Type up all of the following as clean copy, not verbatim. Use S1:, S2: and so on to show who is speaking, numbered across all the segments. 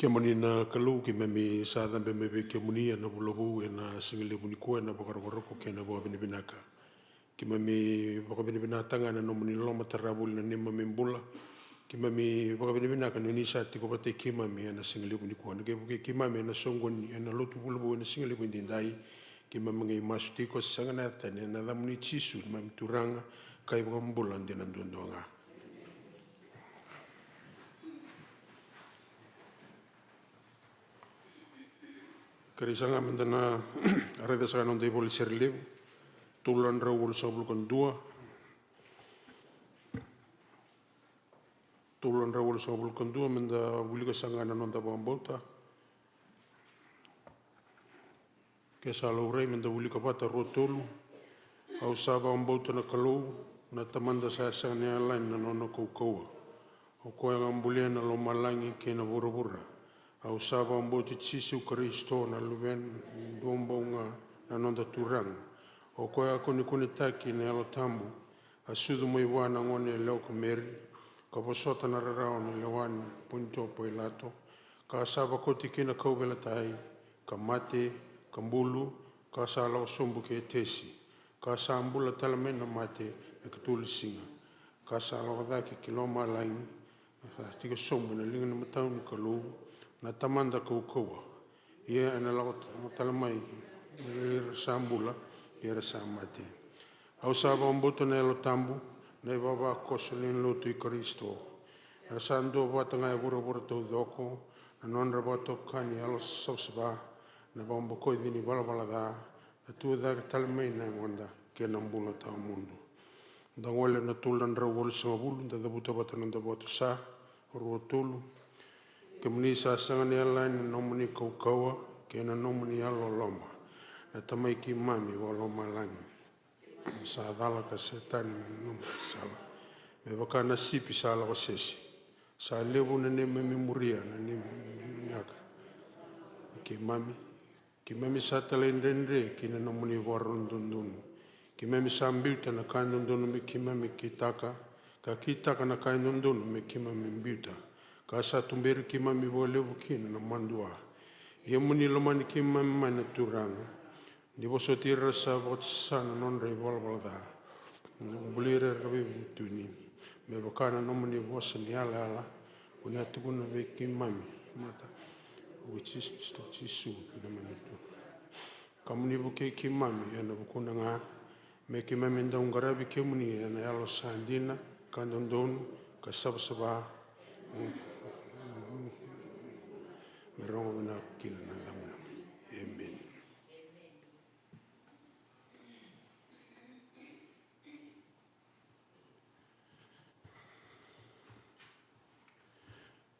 S1: Kia mani na kalau ki memi sa dambe mebe kia mani na VULAVOU e na singile bunikua na wakarokoroko ke na wa binibinaka. Ki memi waka binibinatanga na nomani loma tarawuli na nema membula. Ki memi waka binibinaka no nisa tiko pate ki mami na singile bunikua. Na kepuke ki mami na songoni na lotu VULAVOU na singile bunikindai. Ki mami ngai masu tiko sangana tane na damuni tisu mami turanga kai waka mbula ndena ndondoanga. Karisanga mendana areda sa non dei voli serlevo tulan rawol sa bulkan dua tulan rawol sa bulkan dua menda wuli ka sanga non da bambota ke sa laurei menda wuli ka pata rotolu au sa bambota na kalau na tamanda sa sanga lain na nono kokoa o ko nga mbulia na lo malangi ke na bura au sava mboti tsisi Kristo na luven dombonga na nonda turang o koya koni taki na alo tambu asudu mo iwana ngone leo kumeri ka posota na rarao ni lewan punto poilato ka sava koti kina kaubela tai ka mate ka mbulu ka sala o sombu ke tesi ka sambula talamena mate e katulisinga ka sala wadaki kiloma laini tika sombu na linga na matauni ka lou na tamanda kokoa ia ana la talamai sambula ia samate au sava mboto na lo tambu na baba kosolin lotu Kristo na sando watanga e bura to doko na non rabato kani al sosba na bombo ko dini bala da na tu da talamai na onda ke na mbula ta mundo da ngole na tulan rawol sangabulu da buta batana da boto sa rotulu ke muni sa sanga ni ala ni nomuni kaukaua ke na nomuni alo loma na tamai ki mami wa loma langi sa dala ka setani me numa sala me waka na sipi sa ala wasesi sa lebu na ne me muria na ne nyaka ki mami sa tala indendre ki na nomuni waron dundunu ki mami sa mbiuta na kain dundunu me ki mami kitaka ka kitaka na kain dundunu me ki mami mbiuta ka sa tumberi ki mami wale bukina na mandua ia muni lomani ki mami mana turanga ni boso tira sa botsana non rei walda bulire rabi tuni me bakana no muni bosa ni ala una tuguna be ki mami mata which is to chisu na mami kamuni buke ki mami ana bukuna nga me ki mami ndongarabi ki muni ana alo sandina kandondonu ka sabsaba merongo na kina na lamuna. Amen.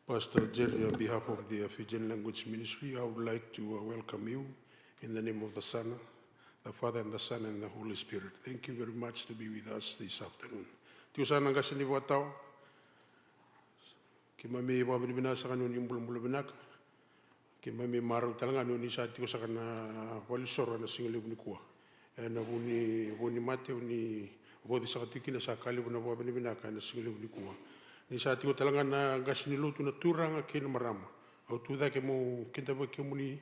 S1: Pastor Jerry, on behalf of the Fijian Language Ministry, I would like to welcome you in the name of the Son, the Father, and the Son, and the Holy Spirit. Thank you very much to be with us this afternoon. Tiusana ngasini watao, kimami wabinibina sakanu ni mbulu binaka. Ki mami maru talanga no ni sa tiko sakana wali soro na singile bunikua na buni mate ni bodi sakatiki na sakali buna bo binaka na singile bunikua ni sa tiko talanga na gasini lutu na turanga kena marama au tuda ke mo kinta ba ke muni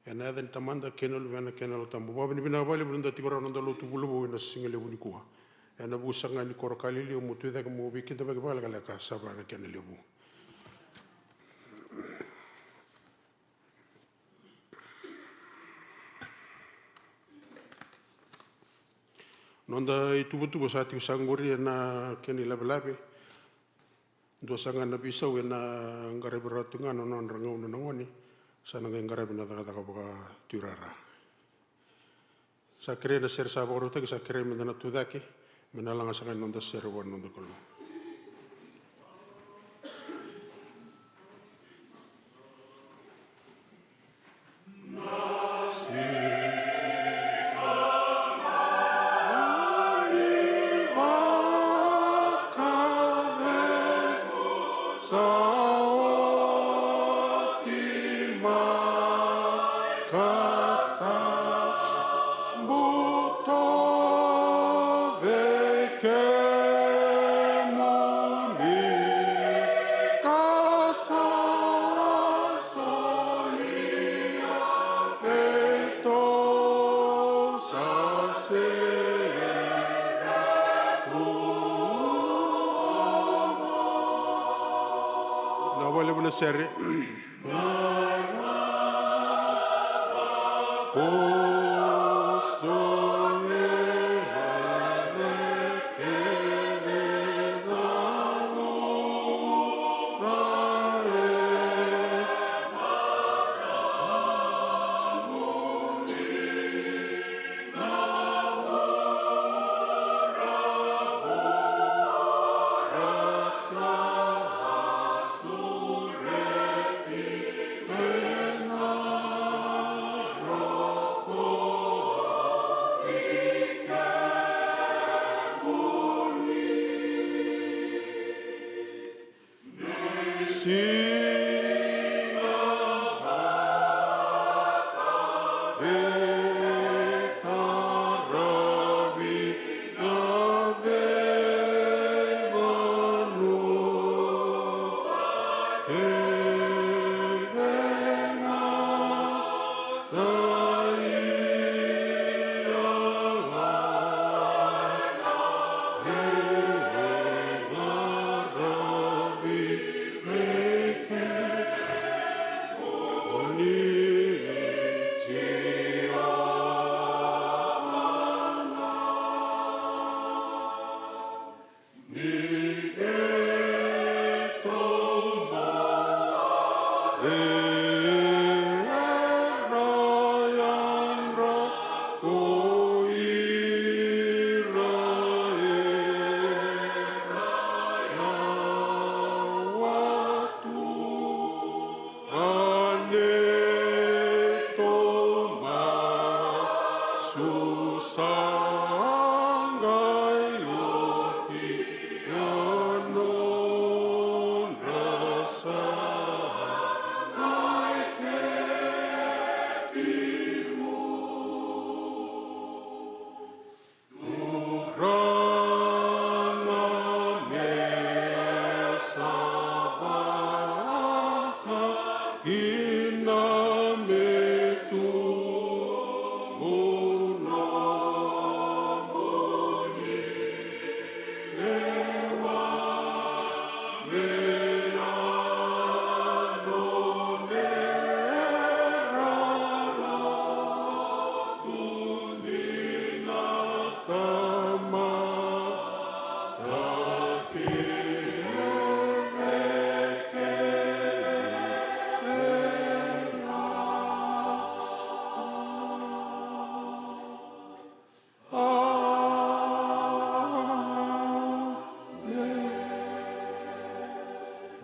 S1: na den tamanda kena lu na kena lo tambo bo binaka bali bunda tiko ro na lutu VULAVOU na singile bunikua na bu sanga ni korokali li mo tuda ke mo bikinta ba ke bala kala ka sabana kena lebu. Nonda itu sa tiu sanggori na keni labe-labe do sanga na pisau na ngare beratunga non rangau na ngoni sana ngare bina taka baka turara sa kere na ser sa boro ta sa kere mena tudake mena langa sanga nonda ser wan nonda kolo
S2: Buto veke
S1: Na wale buna sere.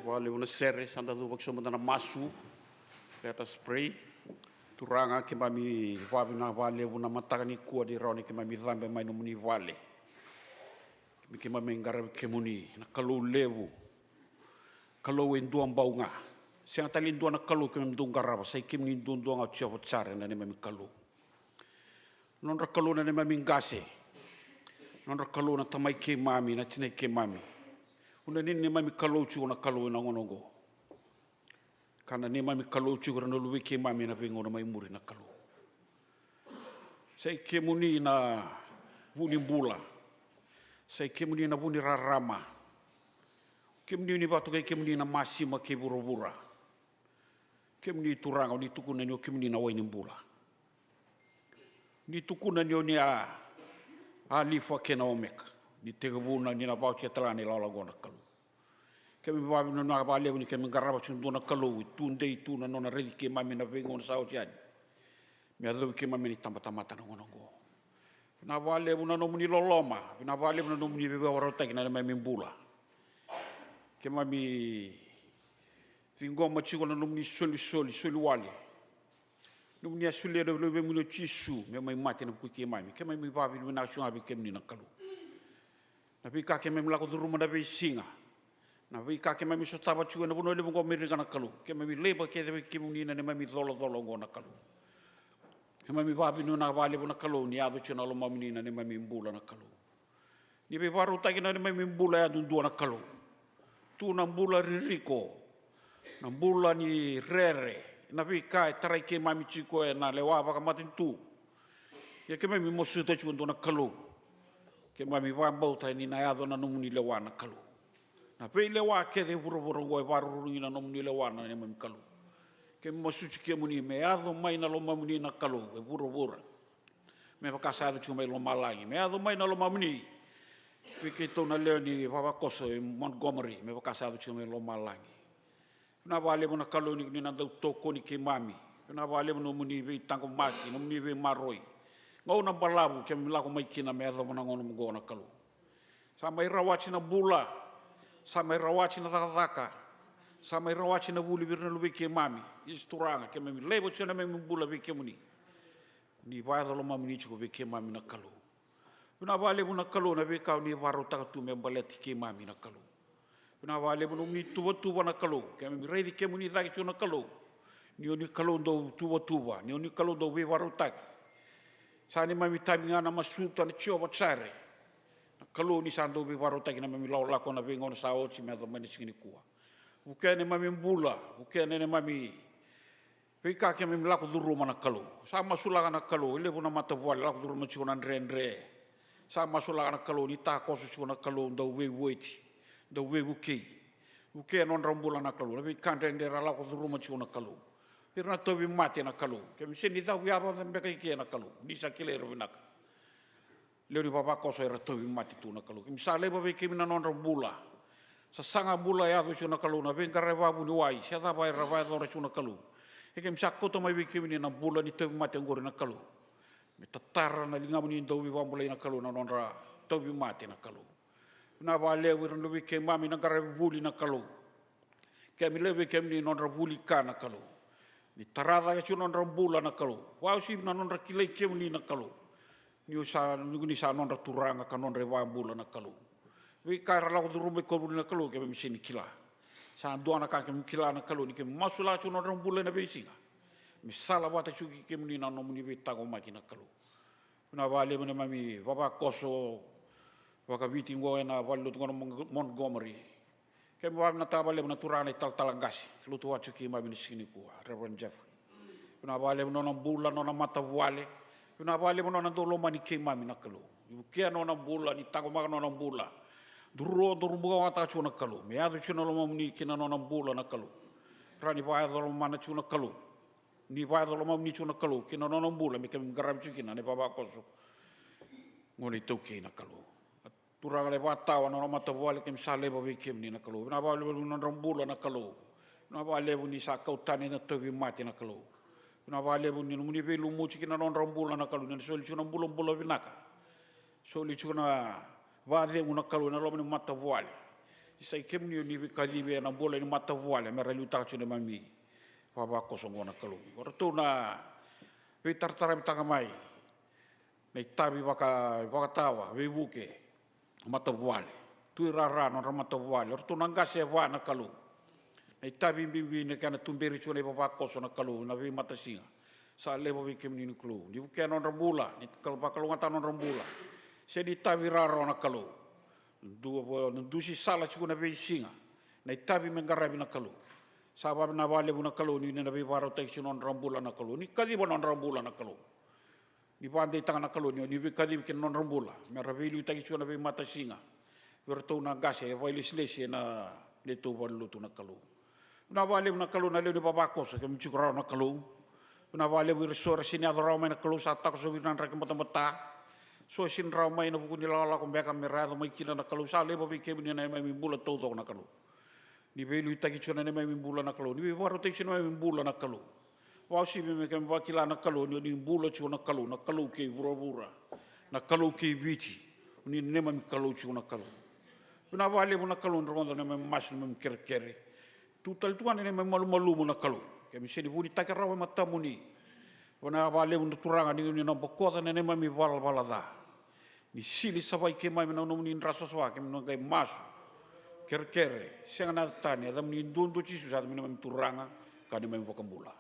S2: Wale una sere sanda du bakso manda na masu let us pray turanga ke mami wabi na wale una matagani ku di roni ke mami zambe mai no muni wale ke mami ngara ke muni na kalu levu kalu endua baunga sing tali endua na kalu ke mami dungara sai ke muni dundua nga chio chare na ne mami kalu non ra kalu na ne mami ngase non ra kalu na tamai ke mami na tine ke mami una ni mami kalouchu na kalu na ngonongo kana ni mami kalouchu na luwi ke mami na pingo na mai muri na kalu sai ke muni na vuni bula sai ke muni na vuni rarama ke muni ni batu ke muni na masima ke burubura ke muni turanga ni tukuna ni ke muni na waini bula ni tukuna ni a alifa ke na omeka ni te gabuna ni na bau che tala ni lala gona kalu ke mi babi no na ba le ni ke mi garaba chundu na kalu tunde itu na nona redi ke mami na vengo na sao tiani mi ado ke mami ni tamba tamata na ngono go na ba le una no muni loloma na ba le no muni bebe warota ke na mami mbula ke mami fingo ma chigo na no muni soli wali no muni asule do be muni chisu me mai mate na ku ke mami babi na shunga be ke muni na kalu na pika ke memi lako duruma na be singa na pika ke memi sotaba chua na buno le bungo merika na kalu ke memi leba ke de ke muni na memi dolo ngo na kalu ke memi babi no na vale bona kalu ni ado chuna lo mami na memi mbula na kalu ni be baru ta ke na memi mbula ya dundu na kalu tu na mbula ririko na mbula ni rere na pika tarai ke mami chiko na lewa ba ka matin tu ke mai mi mosu te chuan dona kalu. Ke mai mi wa bauta ni na ado na nomuni le wana kalu. Na pe le wa ke de vuro ngoi varu ni na nomuni le wana ne mai kalu. Ke mosu ke muni me ado mai na lo mamuni na kalu e vuro. Me pakasa chu mai lo malangi. Me ado mai na lo mamuni. Ke tona leo ni Vavakoso e Montgomery me pakasa chu mai lo malangi. Na vale mo na kalu ni na toko ni ke mami. Na vale mo muni ve tango maki, no muni ve maroi. Ngau na balabu ke mila ko mai kina me ado mo na ngono mo na kalu. Sa mai rawachi na bula, sa mai rawachi na takataka, sa mai rawachi na buli virna lubi ke mami. Isturanga ke me lebo chuna me bula ve ke muni. Ni vai do lo mami ni chuko ve ke mami na kalu. Na vale mo na kalu na ve ka ni varo takatu me baleti ke mami na kalu. Na vale mo ni tuba na kalu, ke me reidi ke muni dai chuna kalu. Ni oni kalu do tuba, ni oni kalu do ve varo tak. Sa ni mami taminga na masuta na chio batsare. Na kalu ni sando ve varo tak na mami lau lako na ve ngona sa ochi me do mani singini kua. Uke ne mami mbula, uke ne mami ve ka ke mami lako duru mana kalu. Sa masula na kalu, ile bona mata voale lako duru machi na ndre. Sa masula na kalu ni ta kosu chuna kalu do ve weti. Do we uke. Uke non rambula na kalu. Ve kandre ndera lako duru machi na kalu. Irna tobi mate na kalu. Ke mi seni tau viaba na mbeka ike na kalu. Nisa kilero vinaka. Leo ni Vavakoso era tobi mate tu na kalu. Ke mi sa leba ve ke mina non rambula. Sa sanga bula ya tu na kalu na venga revabu ni wai. Sia da vai ravai dora na kalu. E ke mi sa kota mai ve ke mina na bula ni tobi mate ngori na kalu. Me tatara na linga muni ndau vivambula na kalu na non ra tobi mate na kalu. Na vale wirna ve ke mami na garevuli na kalu. Ke mi lebe ke mi non ravuli ka na kalu. Ni tarada ya chunon rambula na kalu. Wau si na non rakilai kem ni na kalu. Ni sa non raturanga ka non revambula na kalu. Vi ka rala ko rume ko na kalu ke mi sini kila. Sa doana ka ke mi kila na kalu ni ke masula chunon rambula na besinga. Mi sala wata chuki kem ni na no muni vitago maki na kalu. Na vale mo mami Vavakoso wakaviti ngo na valu ngono Montgomery. Ke mo na tabale na turana talangasi lutu wachu ki mabini sini ku Reverend Jeffrey na vale no na bula no na mata vale na vale no na dolo mani ke mami na kalu yu ke no na bula ni tango ma no na bula duro buga wata chu na kalu me adu chu no lo mani ke no na bula na kalu rani va dolo mana chu na kalu ni va dolo mani chu na kalu ke no na bula me ke garam chu ki na ne Vavakoso ngoni toke na kalu turanga le watawa na mata voale ke msale ba we kem ni na kalu na ba le na rambula na kalu na ba le ni sa kautani na tobi mate na kalu na ba le ni muni ve lu muchi ke na rambula na kalu ni soli chuna bulo vinaka soli chuna va de una kalu na lo mata voale sai kem ni ve kadive na bola ni mata voale me relu ta chuna mami Vavakoso ngona kalu orto na ve tartara bitanga mai nei tabi wakatawa ve vuke mata voale tu rara no mata voale orto nangase va na kalu nei tabi bimbi ne kana tumberi chone Vavakoso na kalu na vi mata singa sa lebo vi kemni ni klu di ke no rambula ni kalu bakalu ngata no rambula se di tabi rara na kalu du si sala chuna vi singa nei tabi mengarabi na kalu sa ba na vale na kalu ni na vi varo tai no rambula na kalu ni kali no rambula na kalu ni pande tanga na kalu ni vi kadi ke non rambula me ravili tagi chuna ve mata singa verto na gase vai leslesi na le to valu tu na kalu na vale na kalu na le Vavakoso ke mchukra na kalu na vale wir sora sini adora mai na kalu sa tak so wir nan ra ke mata so sin ra mai na buku ni la ko beka me ra mai kina na kalu sa le bo ke ni na mai bula to na kalu ni velu tagi chuna na mai bula na kalu ni varo te chuna mai bula na kalu wau si me ke wakila na kalu ni bula chu na kalu ke vura na kalu ke vici ni nema mi kalu chu na kalu na vale na kalu ronda na mas me kerkere tu tal tu ne me malu na kalu ke mi se ni vuni takara wa matamuni wana vale na turanga ni na bokota ne me valada ni sili savai ke mai na no ni raso swa ke no ga mas kerkere senga na tani adam ni dundu ci sa me turanga ka ni me vokambula.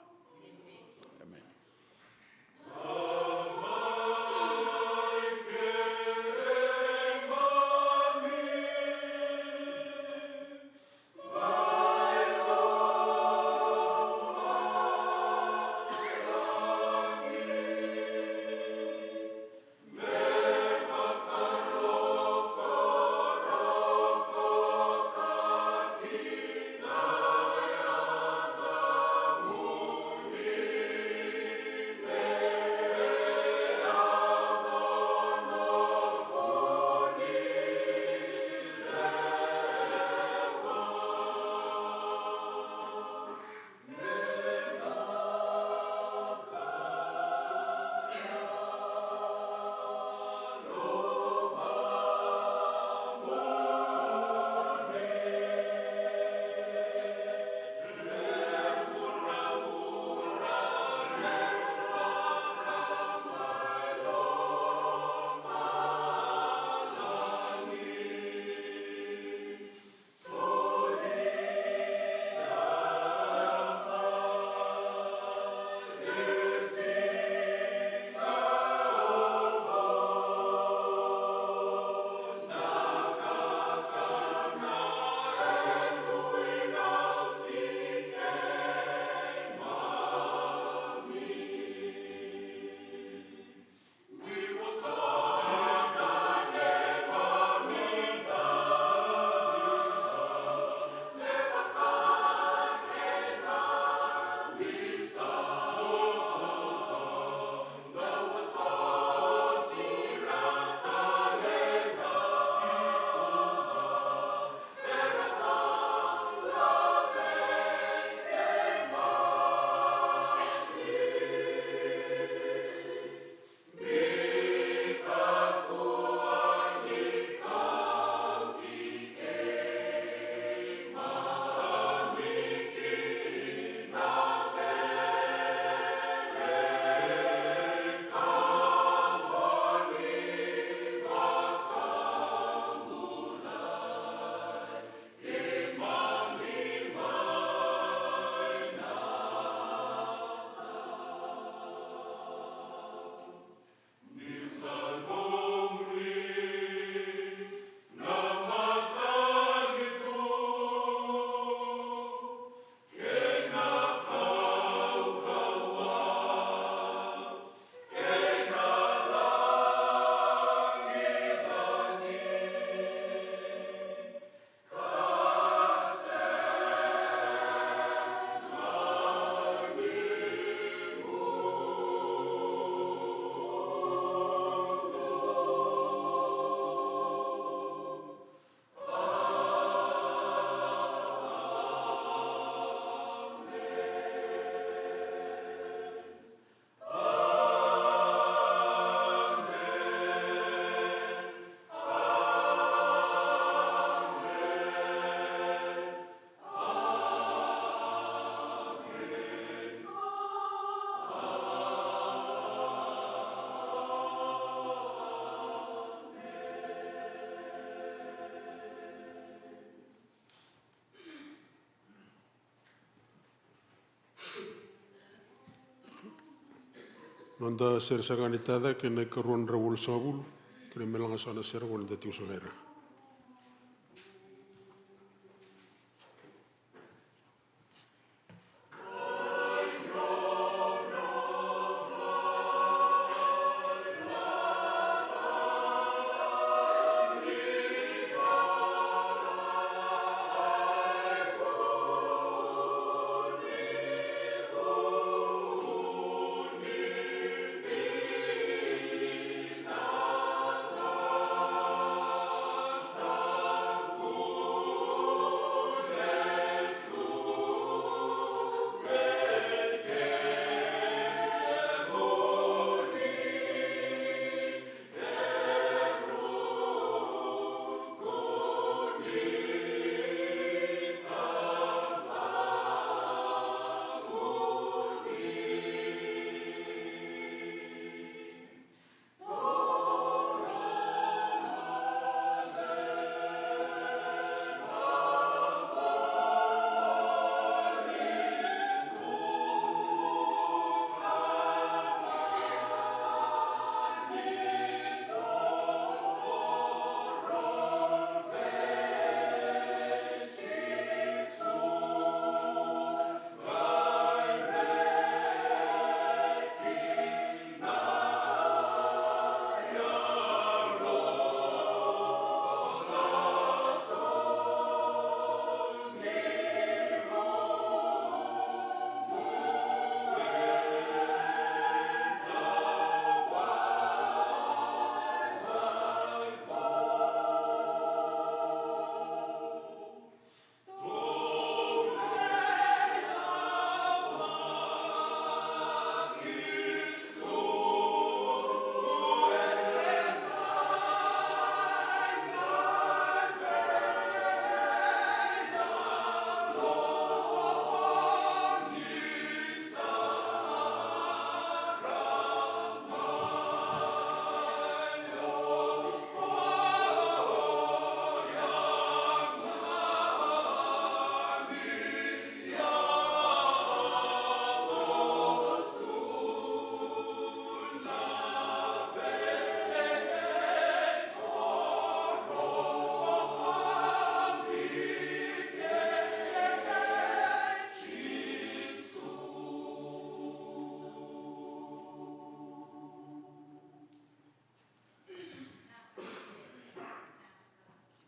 S1: Nonda ser sangani tada kena karuan rawul sabul kena melanga sana ser wan dati usangera.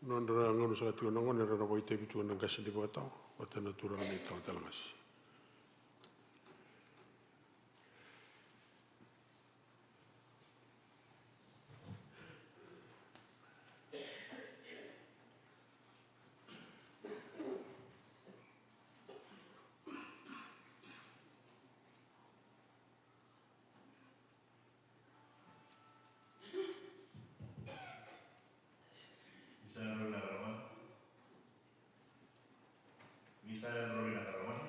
S1: Nondra ngonu sa tu nongon era na boite bitu nang kasi di batau watana turang ni tal talangas.
S3: Saya Rolina Karawan.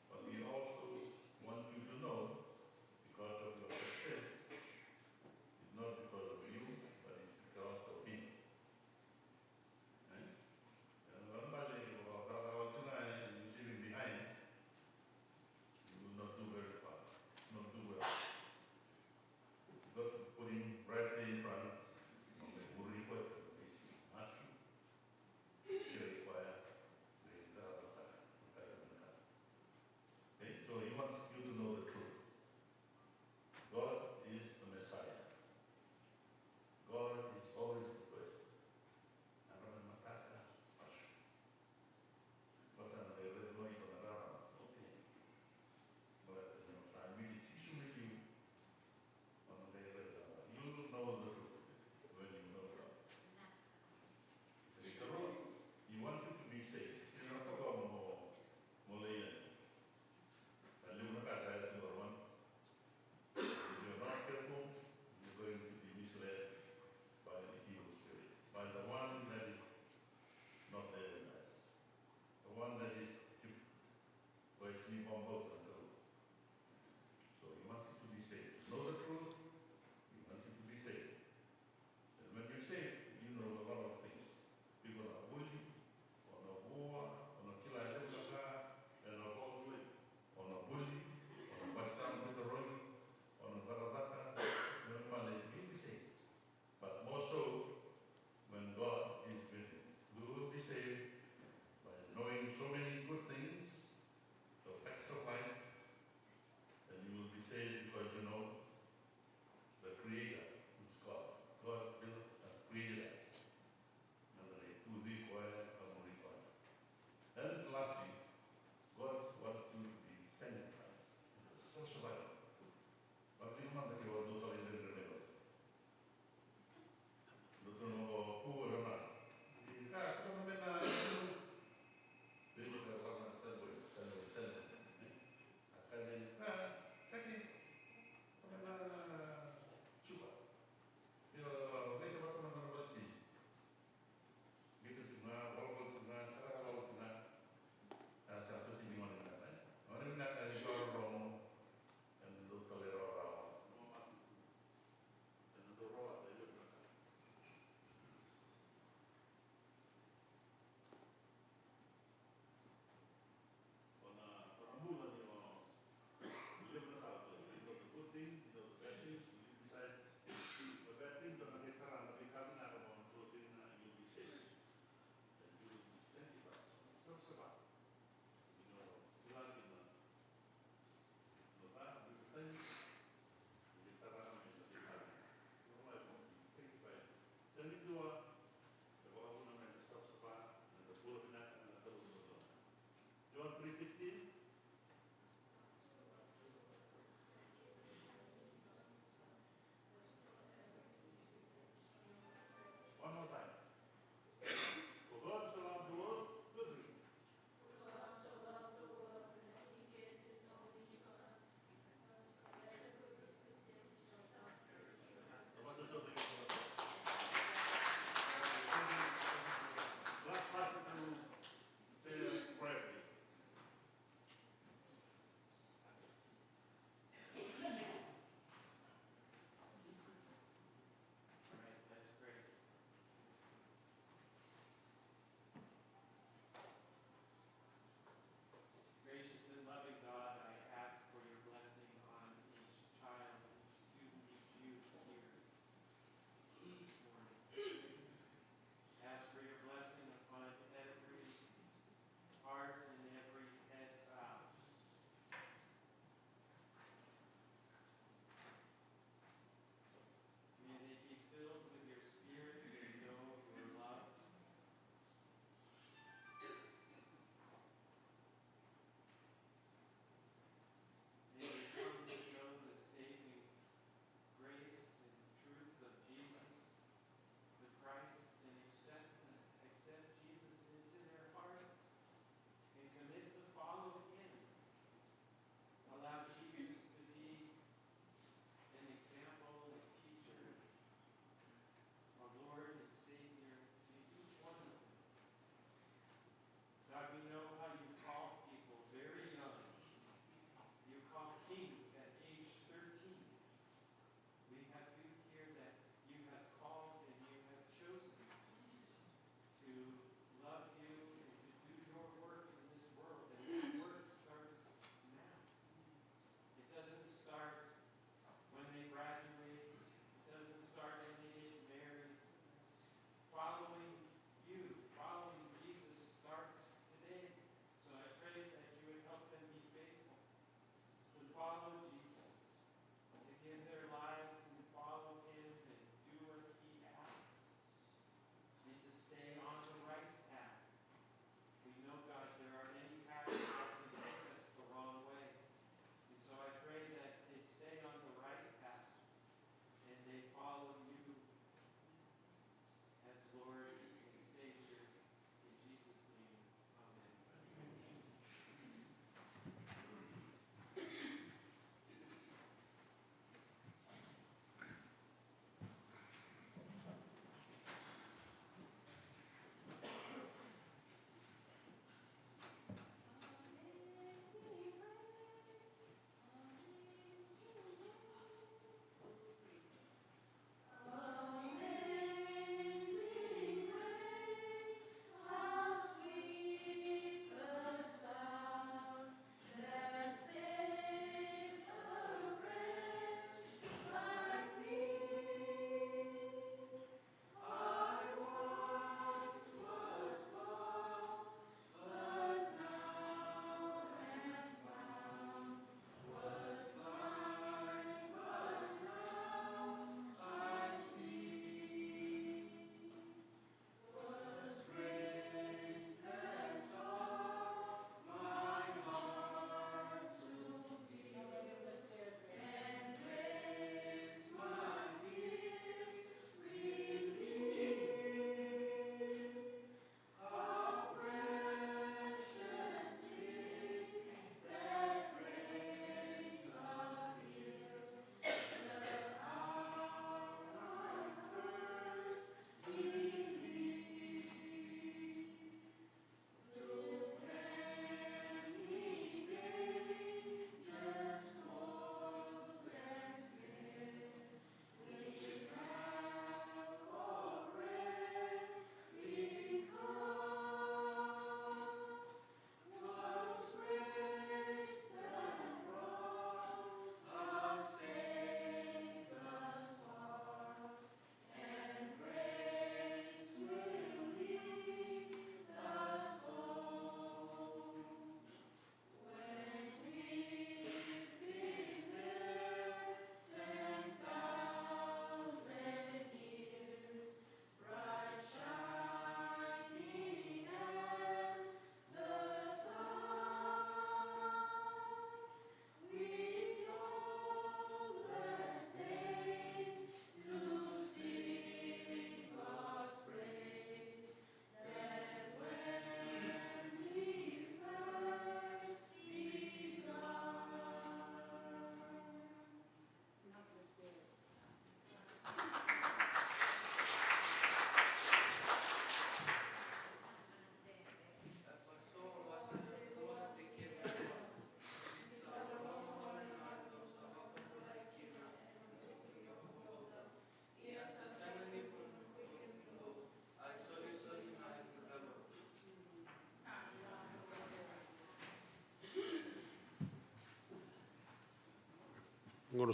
S3: But we also want you to know, because of your success, it's not because of you, but it's because of me. Eh? And normally, you're leaving behind, you will not do very far, not do well. But putting right in front,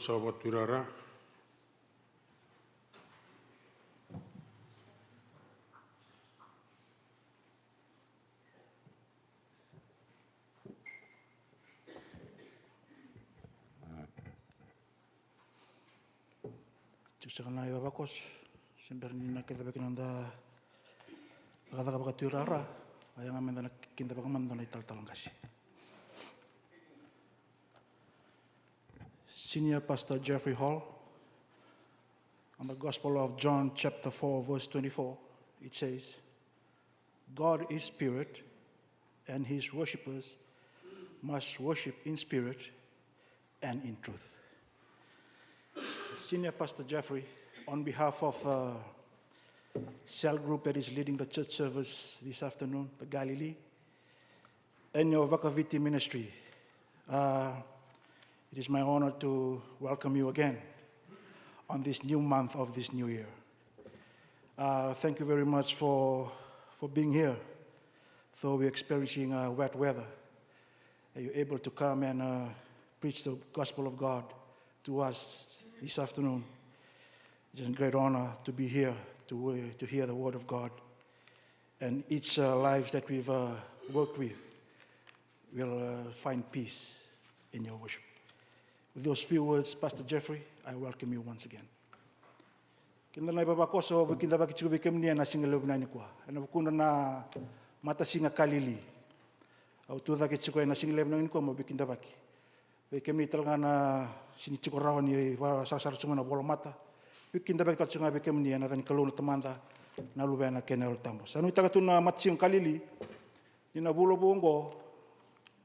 S1: sa waturara.
S4: Sakana iwa bakos, sember nina kita bekinanda kata kata turara, ayang amenda kita bekamanda na ital talangkasi. Senior Pastor Jeffrey Hall, on the Gospel of John chapter 4 verse 24, it says, God is spirit, and his worshippers must worship in spirit and in truth. Senior Pastor Jeffrey, on behalf of the cell group that is leading the church service this afternoon, the Galilee, and your Vakaviti ministry, it is my honor to welcome you again on this new month of this new year. Thank you very much for being here. Though we're experiencing wet weather, you're able to come and preach the gospel of God to us this afternoon. It's a great honor to be here to hear the word of God. And each lives that we've worked with will find peace in your worship. With those few words, Pastor Jeffrey, I welcome you once again. Kinda na ipapakoso bikinda bakichubikem niya na singelob na nikwa. Ana bukuna na mata singa kalili. Au tuda kitsuko na singelob na nikwa mo bikinda baki. Bekem ni talaga na sinichukurawan ni sasar sunga na bola mata. Bikinda baki tatsunga bekem niya na tani kalona tamanda na lubena kenel tambo. Sanu tagatuna matsim kalili ni na bulo bongo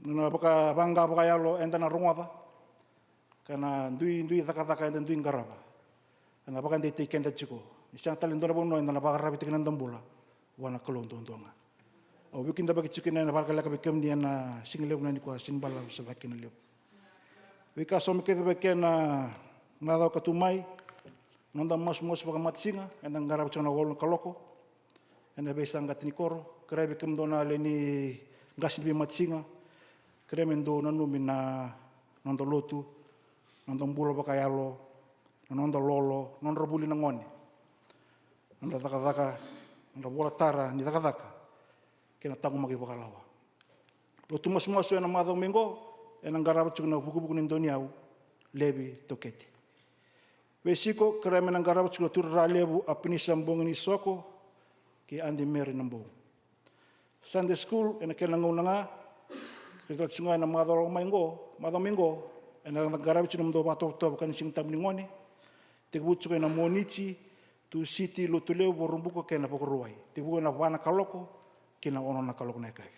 S4: na baka banga baka yalo enda na rongwaba. Kana ndui taka enda ndui ngaraba. Ana baka ndete kenda chiko. Isang talindora bono enda na baka rabiti kinandang bola. Wana kalon tuandonga. Au bikinda baki chukina na baka laka bekem niya na singilew na ni kwa sinbala sa baki na liyo. Wika somike beke na nadaw katumay nanda mas baka matsinga enda ngaraba chana wolo kaloko. Enda besang gatini koro. Kaya bekem do na leni gasin bi matsinga. Kaya mendo nanumin na nanda lotu. Nanda mbulo baka yalo. Nanda lolo. Nanda rabuli na ngoni. Nanda daka. Nanda bola tara ni daka. Kena tangu magi baka lawa. Lotu mas ena madao mengo. Ena ngaraba chukuna buku nindoniau. Lebi toketi. Besiko kaya mena ngaraba chukuna turra lebu apinisa mbongi ni soko. Ki andi meri nambong. Sunday school ena kena ngunanga. Kita chunga na madao mengo. Ena ngaraba chukuna mdo bato kan sing tam ningoni. Tibu chukuna na monichi. Tu siti lutuleu borumbuko kena pokoruai. Tibu na wana kaloko. Kena ono na kaloko na kai.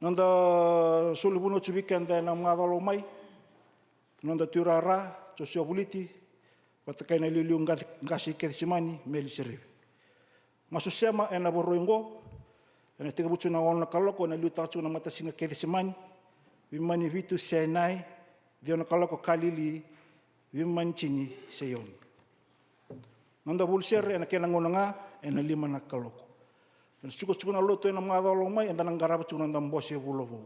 S4: Nanda sulubuno chubikenda na madao mai. Nanda turara chosio buliti. Patakai na liliu ngasi kesimani meli serebe. Masusema ena boroingo. Ena tiga bucu na ono na kaloko na liu tachu na matasinga kesimani. Vimani vitu senai, dia na kaloko kalili, vimani chini seyon. Nanda bulser ena kena ngonanga, ena lima na kaloko. Ena suku na loto ena madalo mai, ena ngaraba suku nanda mbose VULAVOU.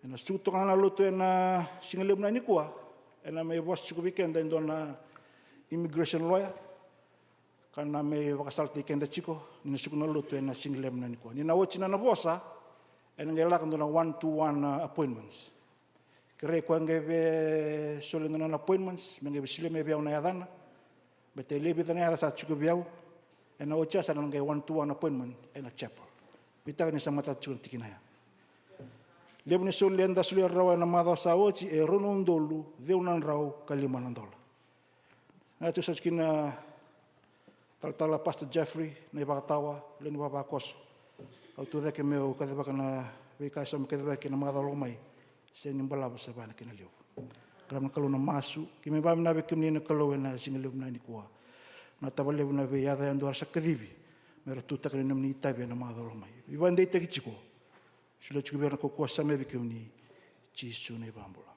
S4: Ena suku na loto ena singalib na nikua, ena may bos suku weekend ena na immigration lawyer, kana may wakasalti kenda chiko, nina suku na loto ena singalib na nikua. Nina wachina na bosa, ena ngelak na 1-to-1 appointments. Kere ko ngebe solo na appointments, ngebe sile me biaw na yadana. Bete lebi tana yada sa chuko biaw. Ena ocha sa ngebe 1-to-1 appointment ena chapel. Bita ni sa mata chuko tikinaya. Lebi ni solo lenda sule rawa na mada sa ochi e ronon dolu deunan raw $5. Na tu sa kina tala Pastor Jeffrey na ibakatawa len baba koso. Au tu deke meu kada baka na wika som kada baka na mga mai se nimbala sa bana kina liu. Kram na kaluna masu ki me ba na bekem ni na kalo na singelib na ni kuwa. Na tabale na be yada ando sa kadibi. Mera tu takani na ni tabe na mga mai. Iban dei tekichiko. Silo chiko na ko sa me bekem ni chisu ne bambula.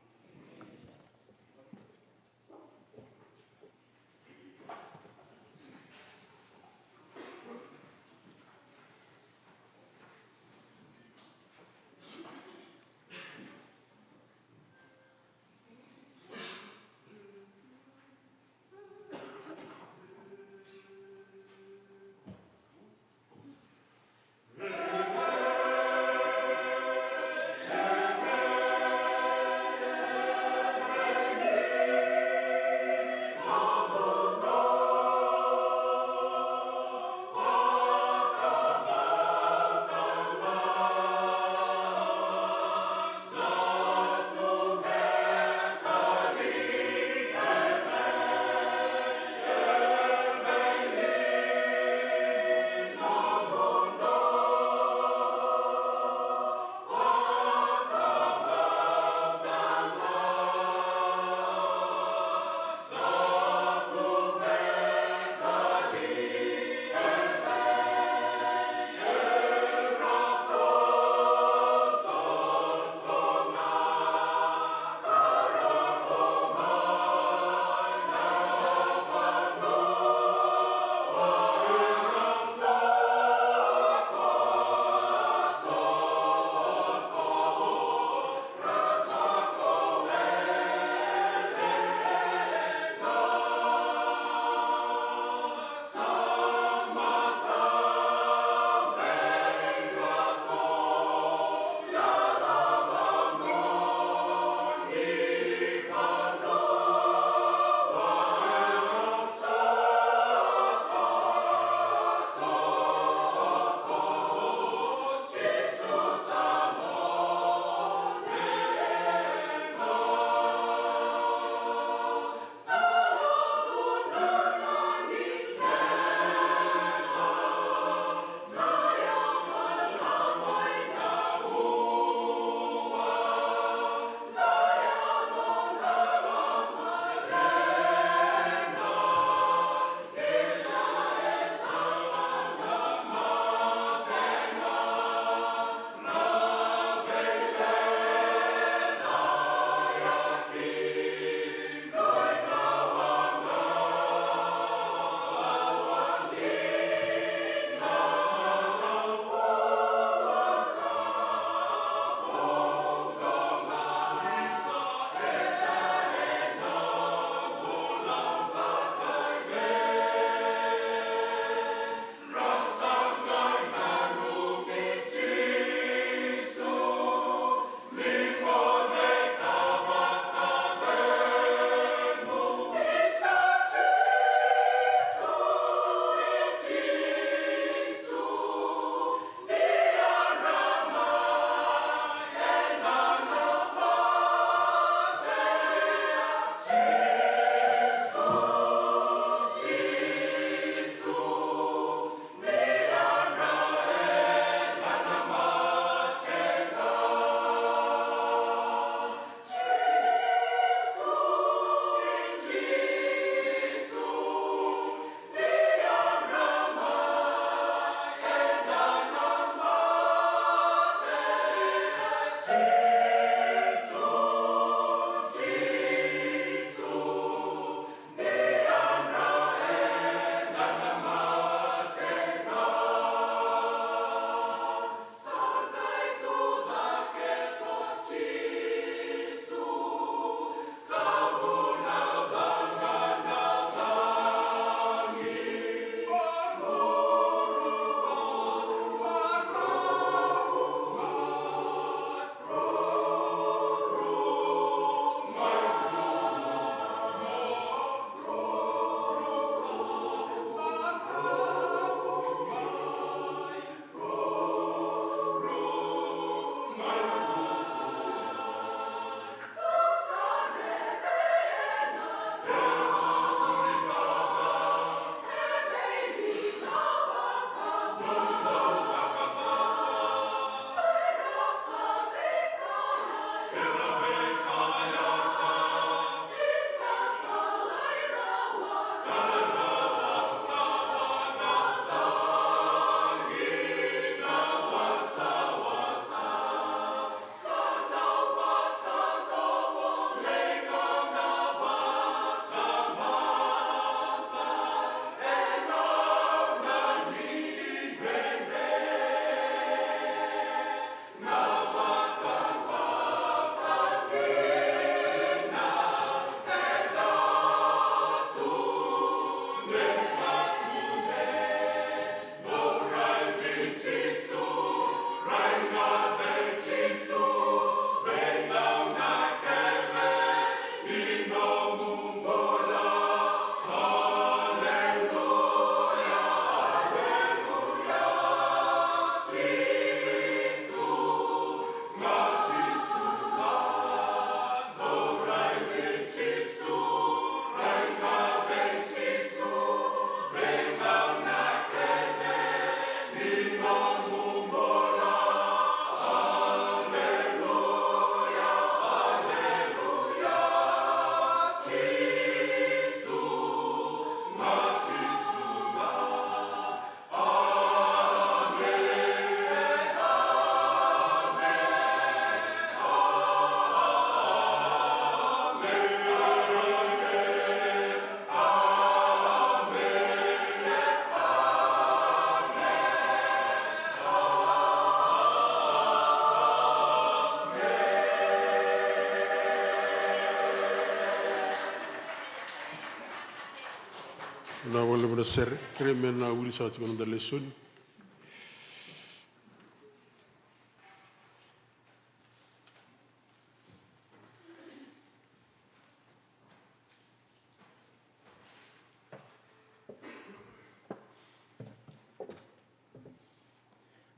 S1: Na wale mana ser, kere mea na wili sa tika nanda lesoni.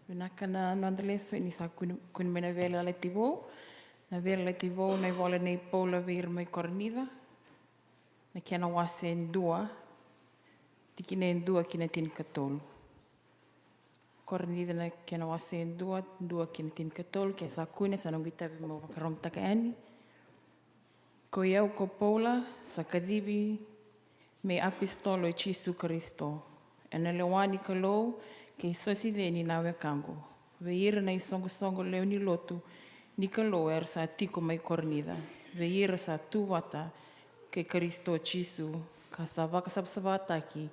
S5: Vinakana nonetheless ni sa kun mena vela le tivo. Na vela le tivo na vola nei pola vir mai kornida. Na kiana wase ndua. Tikine ndua kina tin katol. Kornida na kiana wase ndua kina tin katol. Ke sa kune sa nongita vi mo wakarong takaani. Ko iau ko pola sa kadibi me apistolo e Jesu Kristo. E na lewani kalou ke sosi veni na wekango. Veira na songo leo ni lotu ni kalou er sa tiko mai kornida. Veira sa tuwata ke Kristo Jesu ka sa waka sabsabataki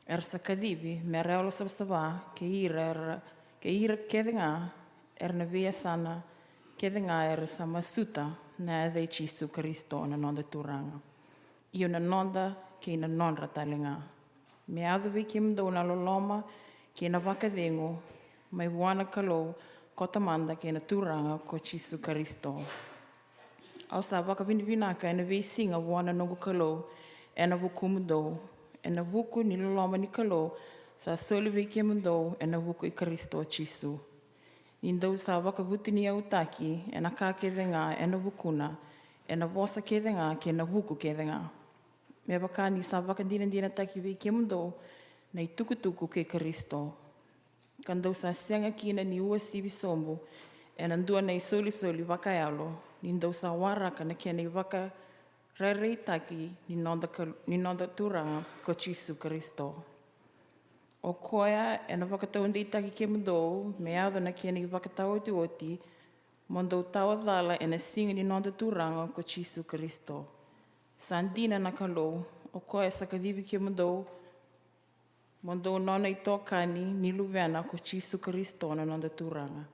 S5: er sa kadibi me reolo sabsaba ke ira kedenga er na vea sana kedenga er sa masuta na eve Jesu Kristo na nonda turanga. Io na nonda ke na nonra talenga. Me aduwe ke mdo na loloma ke na wakadengo mai wana kalou kota manda ke na turanga ko Jesu Kristo. Au sa wakavinaka e na veisinga wana nongo kalou e na wuku mdo e na wuku ni loloma ni kalou sa soliwe ke mdo e na wuku i Kristo Jesu. Indau sa wakavuti ni autaki e na ka kedenga e na wukuna e na wosa kedenga ke na wuku kedenga. Me wakani sa wakandina taki we ke mdo na i tukutuku ke Kristo. Kandau sa sianga kina ni ua sibi sombo, e nandua na i soli wakaealo, ni ndau sa waraka na kena i waka rarei taki ni nonda turanga ko Jesu Kristo. O koea e na wakatau ndi taki ke mdou, me awa na kena i wakatau oti, mondou tawa dhala e na singa ni nonda turanga ko Jesu Kristo. Sandina na kalou, o koea sa kadibi ke mdou, mondou nona i tokani ni luwena ko Jesu Kristo na nonda turanga.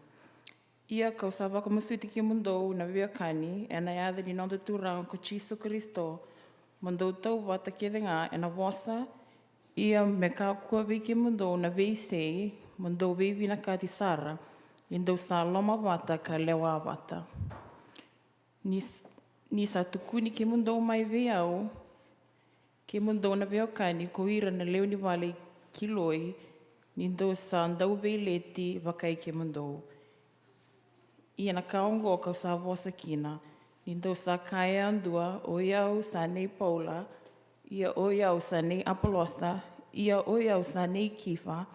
S5: Ia kau sa wakamasuti ke mundou na weakani e na iada ni nonda turanga ko Jesu Kristo, mondou tau wata kedenga e na wasa, ia me ka kuawe ke mundou na weisei, mondou wewi na kati sara, indou sa loma wata ka lewa wata. Ni sa tukuni ke mundou mai weau, ke mundou na weakani ko ira na leo ni wale kiloi, nindo sa ndau veileti wakai ke mundou. Ia na kaongo kau sa wasa kina, nindo sa kaya andua, o iau sa nei Paula, ia o iau sa nei Apolosa, ia o iau sa nei Kifa,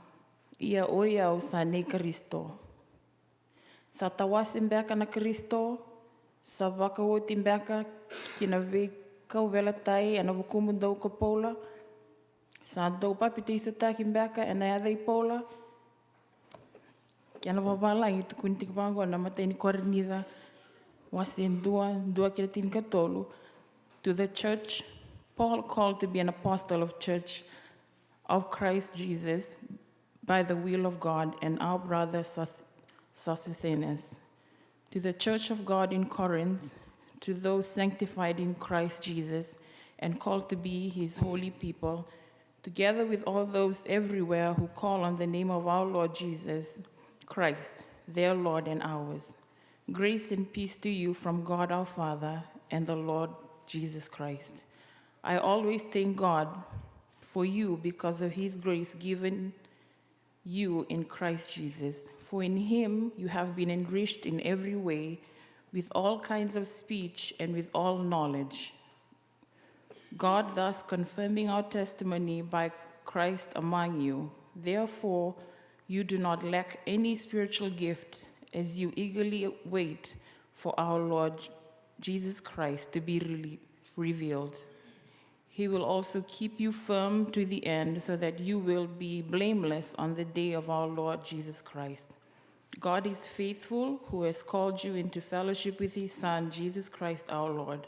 S5: ia o iau sa nei Kristo. Sa tawasi mbeka na Kristo, sa wakawoti mbeka kina we kau vela tai ana wukumu ndau ko Paula, sa ndau papite iso taki mbeka ana yadai Paula, kiana wawala i tukuni tikwango na matei ni kornida, wasi ndua kira tin katolu, to the church, Paul called to be an apostle of church of Christ Jesus by the will of God and our brother Sosthenes. To the church of God in Corinth, to those sanctified in Christ Jesus and called to be his holy people, together with all those everywhere who call on the name of our Lord Jesus Christ, their Lord and ours. Grace and peace to you from God our Father and the Lord Jesus Christ. I always thank God for you because of his grace given you in Christ Jesus. For in him you have been enriched in every way with all kinds of speech and with all knowledge. God thus confirming our testimony by Christ among you. Therefore, you do not lack any spiritual gift as you eagerly wait for our Lord Jesus Christ to be revealed. He will also keep you firm to the end so that you will be blameless on the day of our Lord Jesus Christ. God is faithful, who has called you into fellowship with his Son, Jesus Christ our Lord.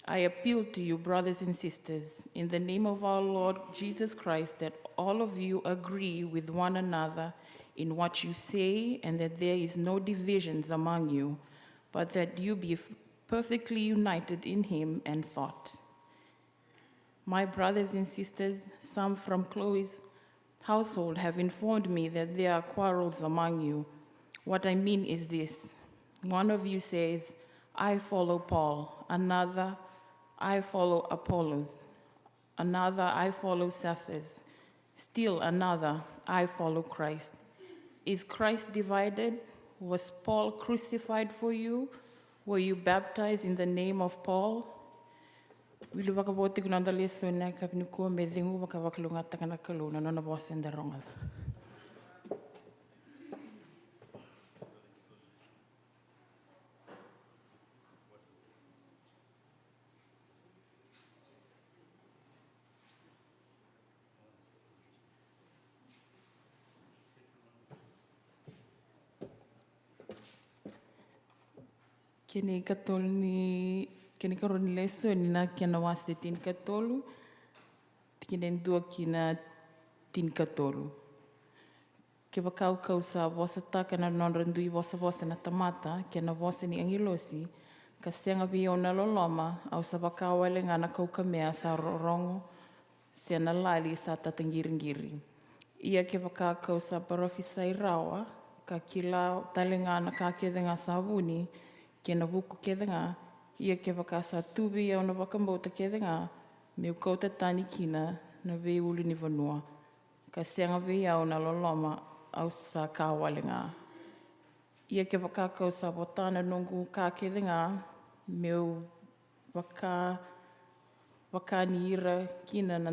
S5: I appeal to you, brothers and sisters, in the name of our Lord Jesus Christ, that all of you agree with one another in what you say, and that there is no divisions among you, but that you be perfectly united in him and thought. My brothers and sisters, some from Chloe's household, have informed me that there are quarrels among you. What I mean is this. One of you says, I follow Paul. Another, I follow Apollos. Another, I follow Cephas. Still another, I follow Christ. Is Christ divided? Was Paul crucified for you? Were you baptized in the name of Paul? Wili waka bote kunanda leso na kapniku me dingu waka wakalunga takana kaluna nona boss in the wrong. Kini katol ni kini karon leso ni na kina wasi tin katolu tikinen dua kina tin katolu ke bakau kau sa vosa ta kana non rendui vosa na tamata kena vosa ni angilosi ka senga viona loloma au sa bakau ale ngana kau kamea sa rorongo sena lali sa tatangiri-ngiri ia ke bakau kau sa parofisa irawa ka kila talengana ka kedenga savuni kena buku kedenga ia ke wakasa tubi au na wakamauta kedenga me ukauta tani kina na vei ulu ni vanua ka senga vei au na loloma au sa kawalenga ia ke wakakau sa botana nungu ka kedenga me wakani ira kina na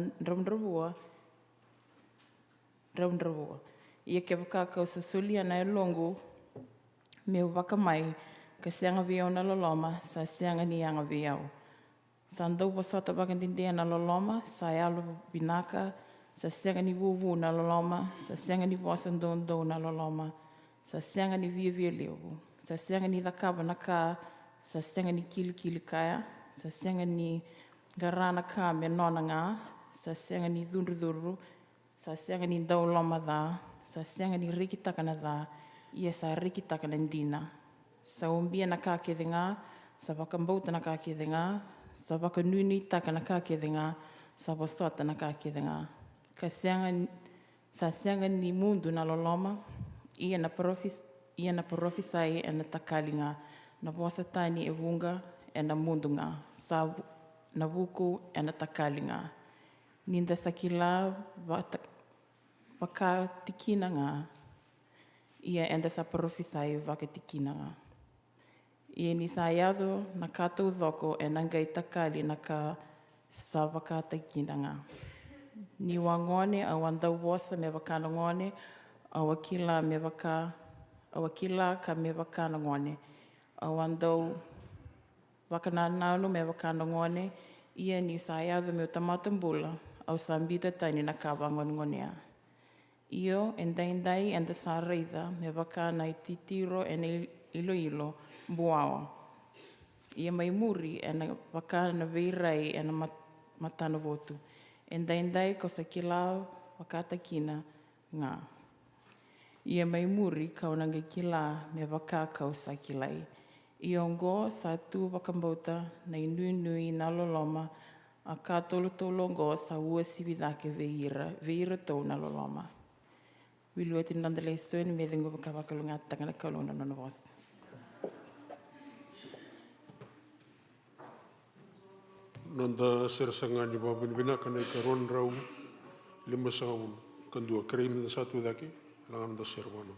S5: raunravua ia ke wakakau sa solia na longu me wakamai ka sianga viau na loloma, sa sianga ni anga viau. Sa ndau wasota wakandindea na loloma, sa alu binaka, sa sianga ni VULAVOU na loloma, sa sianga ni wasandondou na loloma, sa sianga ni VLM, sa sianga ni lakava na ka, sa sianga ni kilikili kaya, sa sianga ni garana ka me nona ngā, sa sianga ni dhunduduru, sa sianga ni dauloma dha, sa sianga ni rikitaka na dha, ia sa rikitaka na ndina. Sa umbia na kākedenga, sa wakambauta na kākedenga, sa wakanunui taka na kākedenga, sa wasota na kākedenga. Sa sianga ni mundu na loloma, ia na parofisai e na takalinga, na wasatani e vunga e na mundunga, sa na wuku e na takalinga. Ninda sakila wakatikina ngā, ia enda sa parofisai wakatikina ngā. Ia ni sa iado na kātou dhoko e nangai takali na ka sa wakatakina ngā. Ni wangone au andau wasa me wakana ngone, au akila ka me wakana ngone, au andau wakananaunu me wakana ngone, ia ni sa iado me utamatambula, au sa mbita tani na ka wangongonea. Io endai enda sa reida me wakana i titiro e na ilo buawa. Ia mai muri e na wakana veirai e na matana votu. Endai ko sa kila wakatakina ngā. Ia mai muri kaunanga kila me wakakau sa kilai. Iongo sa tu wakambauta na inui na loloma a ka tolongo sa ua sividake veira tau na loloma. Wilu ati nandalei soen me dengo wakawakalunga takana kaluna nona was.
S1: Nanda serasanga ni babinbina kana ikaron rau 5 saun kandua kreim na satu daki langan da serwana.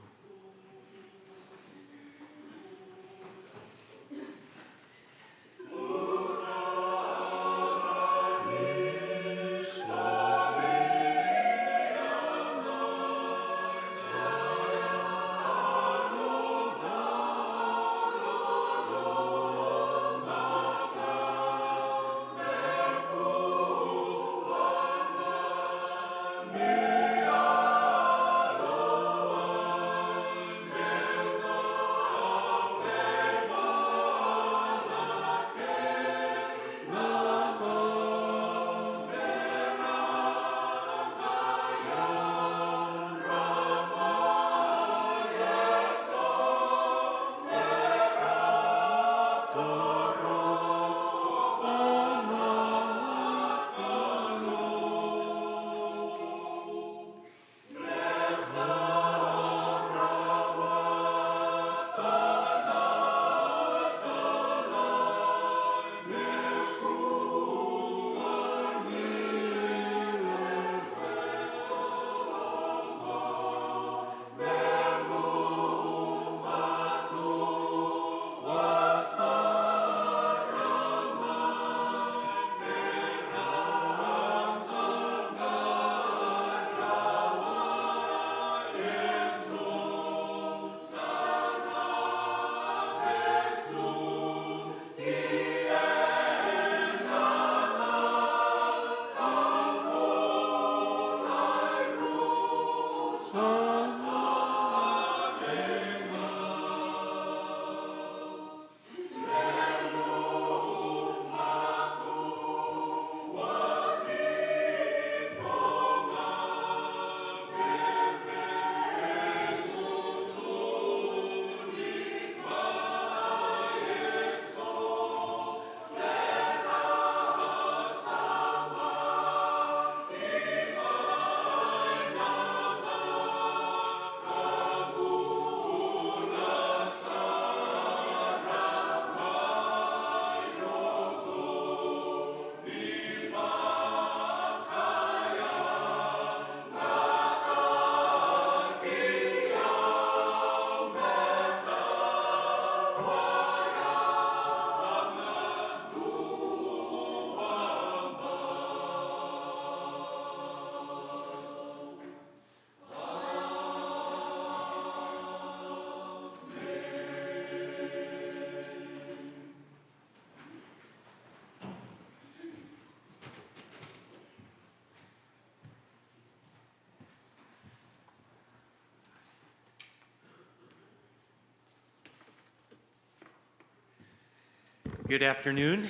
S6: Good afternoon.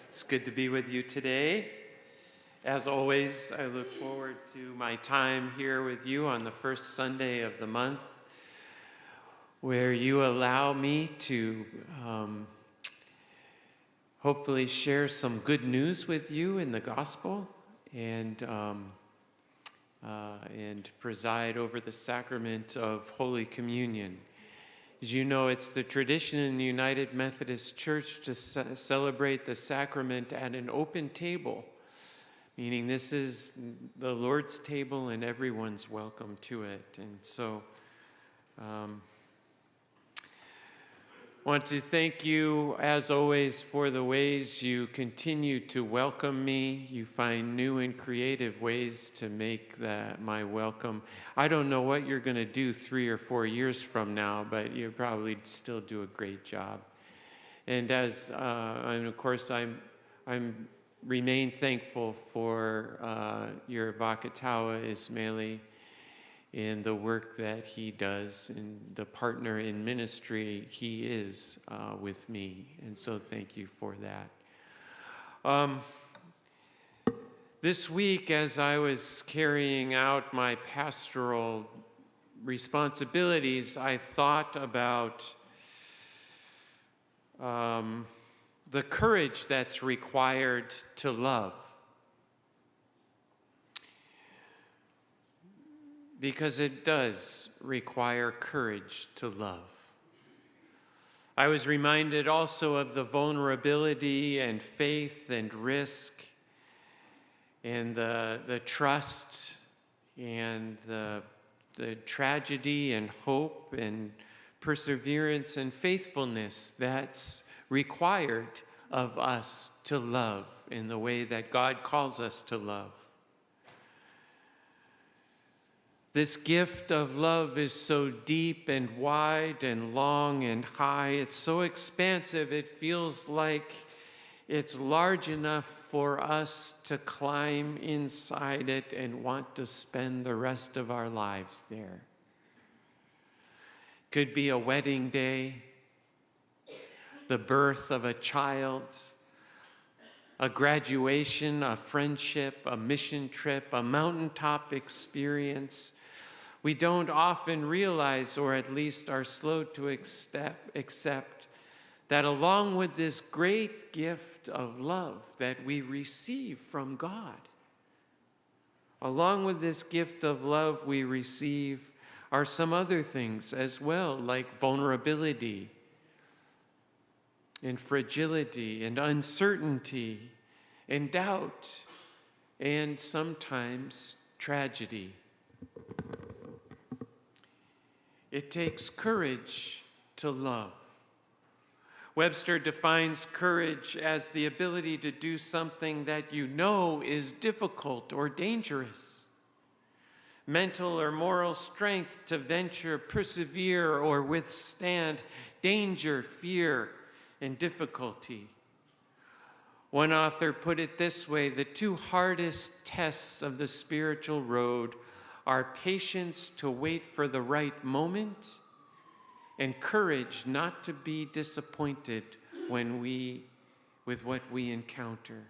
S6: It's good to be with you today. As always, I look forward to my time here with you on the first Sunday of the month, where you allow me to hopefully share some good news with you in the gospel and preside over the sacrament of Holy Communion. As you know, it's the tradition in the United Methodist Church to celebrate the sacrament at an open table, meaning this is the Lord's table and everyone's welcome to it. And so I want to thank you, as always, for the ways you continue to welcome me. You find new and creative ways to make my welcome. I don't know what you're going to do 3 or 4 years from now, but you probably still do a great job. And and of course, I'm remain thankful for your Vakatawa Ismaili in the work that he does and the partner in ministry he is with me. And so thank you for that. This week, as I was carrying out my pastoral responsibilities, I thought about the courage that's required to love. Because it does require courage to love. I was reminded also of the vulnerability and faith and risk and the trust and the tragedy and hope and perseverance and faithfulness that's required of us to love in the way that God calls us to love. This gift of love is so deep and wide and long and high. It's so expansive, it feels like it's large enough for us to climb inside it and want to spend the rest of our lives there. Could be a wedding day, the birth of a child, a graduation, a friendship, a mission trip, a mountaintop experience. We don't often realize, or at least are slow to accept, that along with this great gift of love that we receive from God, along with this gift of love we receive are some other things as well, like vulnerability and fragility and uncertainty and doubt and sometimes tragedy. It takes courage to love. Webster defines courage as the ability to do something that you know is difficult or dangerous. Mental or moral strength to venture, persevere, or withstand danger, fear, and difficulty. One author put it this way: the two hardest tests of the spiritual road are patience to wait for the right moment and courage not to be disappointed with what we encounter.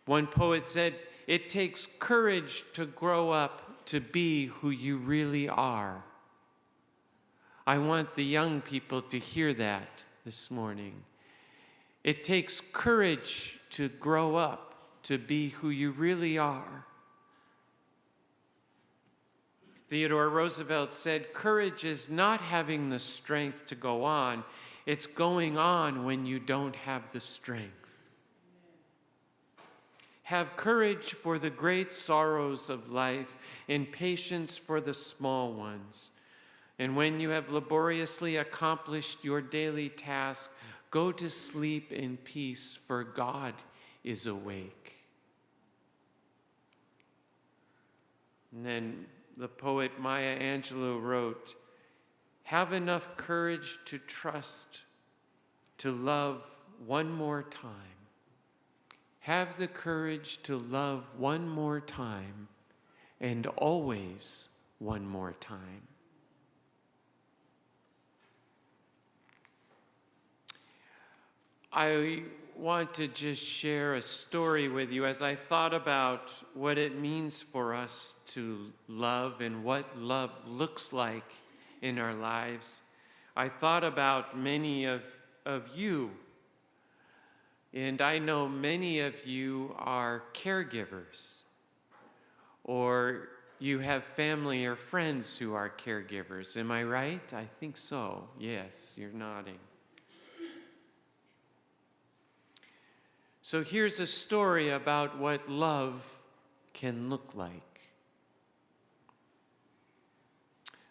S6: One poet said, it takes courage to grow up to be who you really are. I want the young people to hear that this morning. It takes courage to grow up to be who you really are. Theodore Roosevelt said, courage is not having the strength to go on. It's going on when you don't have the strength. Have courage for the great sorrows of life and patience for the small ones. And when you have laboriously accomplished your daily task, go to sleep in peace, for God is awake. And then the poet Maya Angelou wrote, have enough courage to trust, to love one more time. Have the courage to love one more time, and always one more time. I want to just share a story with you as I thought about what it means for us to love and what love looks like in our lives. I thought about many of you, and I know many of you are caregivers, or you have family or friends who are caregivers. Am I right? I think so. Yes, you're nodding. So here's a story about what love can look like.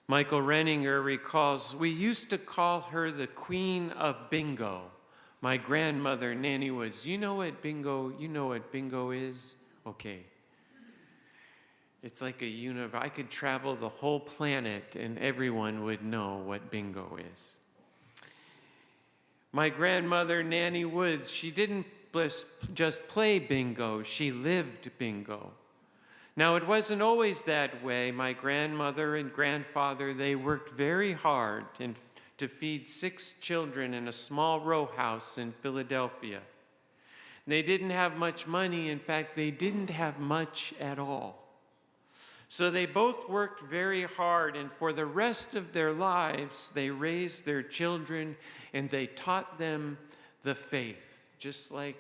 S6: Michael Renninger recalls, we used to call her the Queen of Bingo. My grandmother, Nanny Woods. You know what bingo is? Okay. It's like a universe. I could travel the whole planet and everyone would know what bingo is. My grandmother, Nanny Woods, she didn't just play bingo, she lived bingo. Now, it wasn't always that way. My grandmother and grandfather, they worked very hard to feed 6 children in a small row house in Philadelphia. They didn't have much money. In fact, they didn't have much at all. So they both worked very hard, and for the rest of their lives, they raised their children and they taught them the faith, just like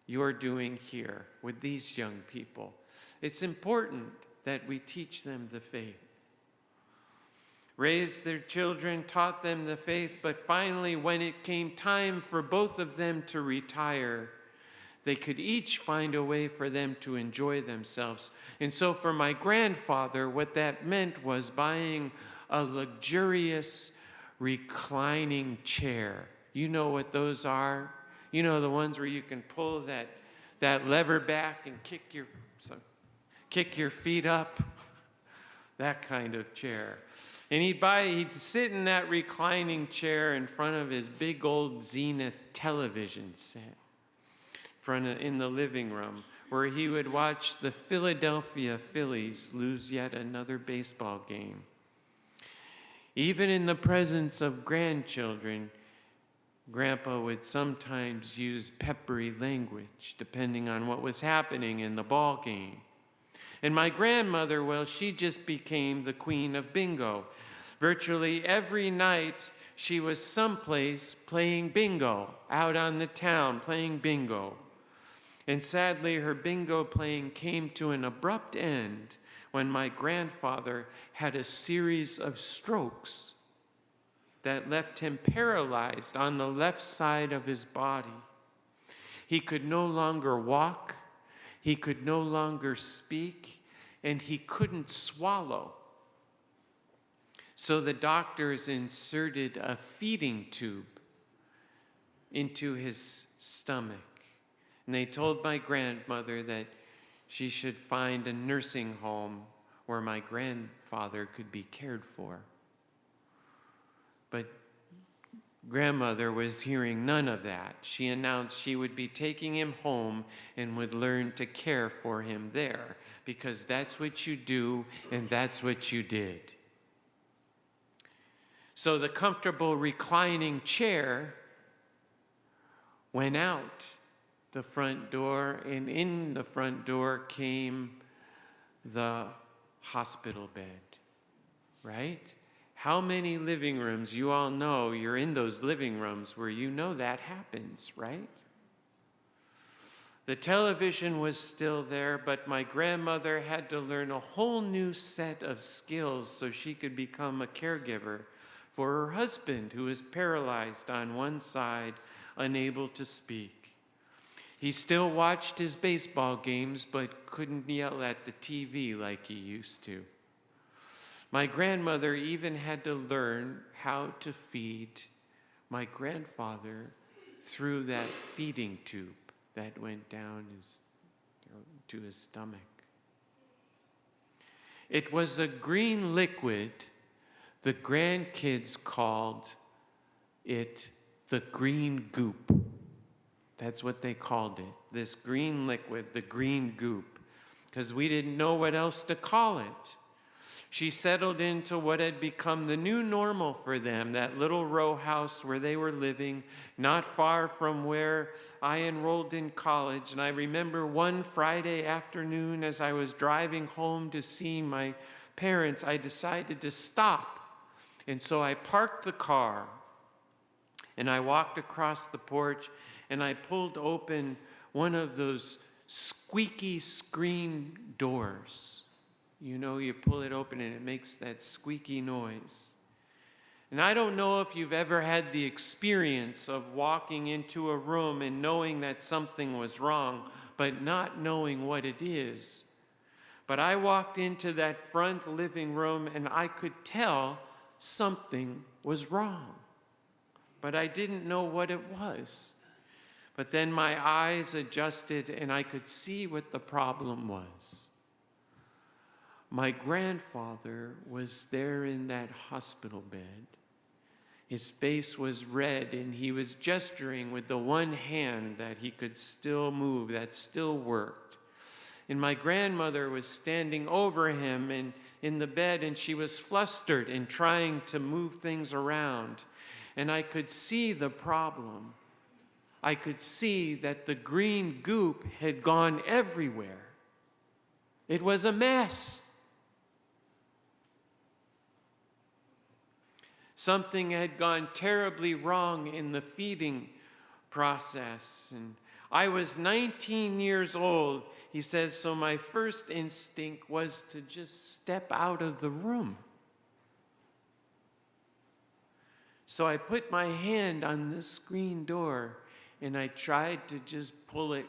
S6: you're doing here with these young people. It's important that we teach them the faith. Raised their children, taught them the faith, but finally, when it came time for both of them to retire, they could each find a way for them to enjoy themselves. And so for my grandfather, what that meant was buying a luxurious reclining chair. You know what those are? You know, the ones where you can pull that lever back and kick your feet up, that kind of chair. And he'd sit in that reclining chair in front of his big old Zenith television set in the living room, where he would watch the Philadelphia Phillies lose yet another baseball game. Even in the presence of grandchildren, Grandpa would sometimes use peppery language, depending on what was happening in the ball game. And my grandmother, well, she just became the queen of bingo. Virtually every night, she was someplace playing bingo, out on the town playing bingo. And sadly, her bingo playing came to an abrupt end when my grandfather had a series of strokes that left him paralyzed on the left side of his body. He could no longer walk, he could no longer speak, and he couldn't swallow. So the doctors inserted a feeding tube into his stomach. And they told my grandmother that she should find a nursing home where my grandfather could be cared for. But grandmother was hearing none of that. She announced she would be taking him home and would learn to care for him there, because that's what you do and that's what you did. So the comfortable reclining chair went out the front door, and in the front door came the hospital bed, right? How many living rooms, you all know, you're in those living rooms where you know that happens, right? The television was still there, but my grandmother had to learn a whole new set of skills so she could become a caregiver for her husband, who is paralyzed on one side, unable to speak. He still watched his baseball games, but couldn't yell at the TV like he used to. My grandmother even had to learn how to feed my grandfather through that feeding tube that went down to his stomach. It was a green liquid. The grandkids called it the green goop. That's what they called it, this green liquid, the green goop, because we didn't know what else to call it. She settled into what had become the new normal for them, that little row house where they were living, not far from where I enrolled in college. And I remember one Friday afternoon as I was driving home to see my parents, I decided to stop. And so I parked the car and I walked across the porch and I pulled open one of those squeaky screen doors. You know, you pull it open and it makes that squeaky noise. And I don't know if you've ever had the experience of walking into a room and knowing that something was wrong, but not knowing what it is. But I walked into that front living room and I could tell something was wrong. But I didn't know what it was. But then my eyes adjusted and I could see what the problem was. My grandfather was there in that hospital bed. His face was red and he was gesturing with the one hand that he could still move, that still worked. And my grandmother was standing over him and in the bed and she was flustered and trying to move things around. And I could see the problem. I could see that the green goop had gone everywhere. It was a mess. Something had gone terribly wrong in the feeding process. And I was 19 years old, he says, so my first instinct was to just step out of the room. So I put my hand on the screen door and I tried to just pull it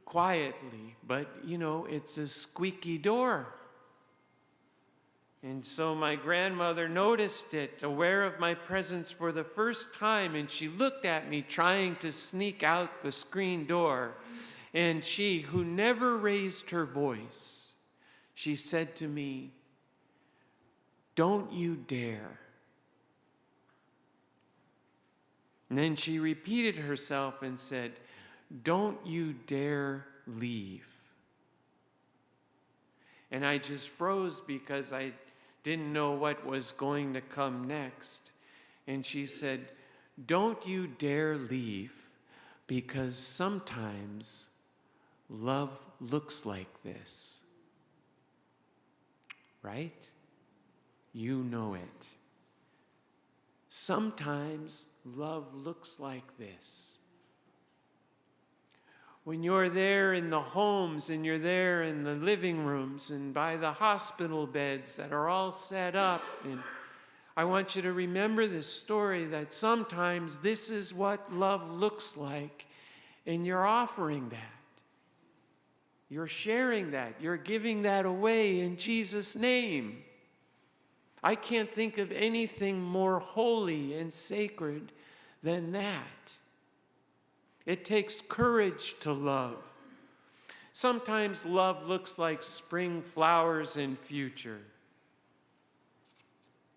S6: quietly, but you know, it's a squeaky door. And so my grandmother noticed it, aware of my presence for the first time, and she looked at me trying to sneak out the screen door. And she, who never raised her voice, she said to me, "Don't you dare." And then she repeated herself and said, "Don't you dare leave." And I just froze because I didn't know what was going to come next. And she said, "Don't you dare leave, because sometimes love looks like this." Right? You know it. Sometimes love looks like this. When you're there in the homes and you're there in the living rooms and by the hospital beds that are all set up, and I want you to remember this story that sometimes this is what love looks like, and you're offering that. You're sharing that. You're giving that away in Jesus' name. I can't think of anything more holy and sacred than that. It takes courage to love. Sometimes love looks like spring flowers and future.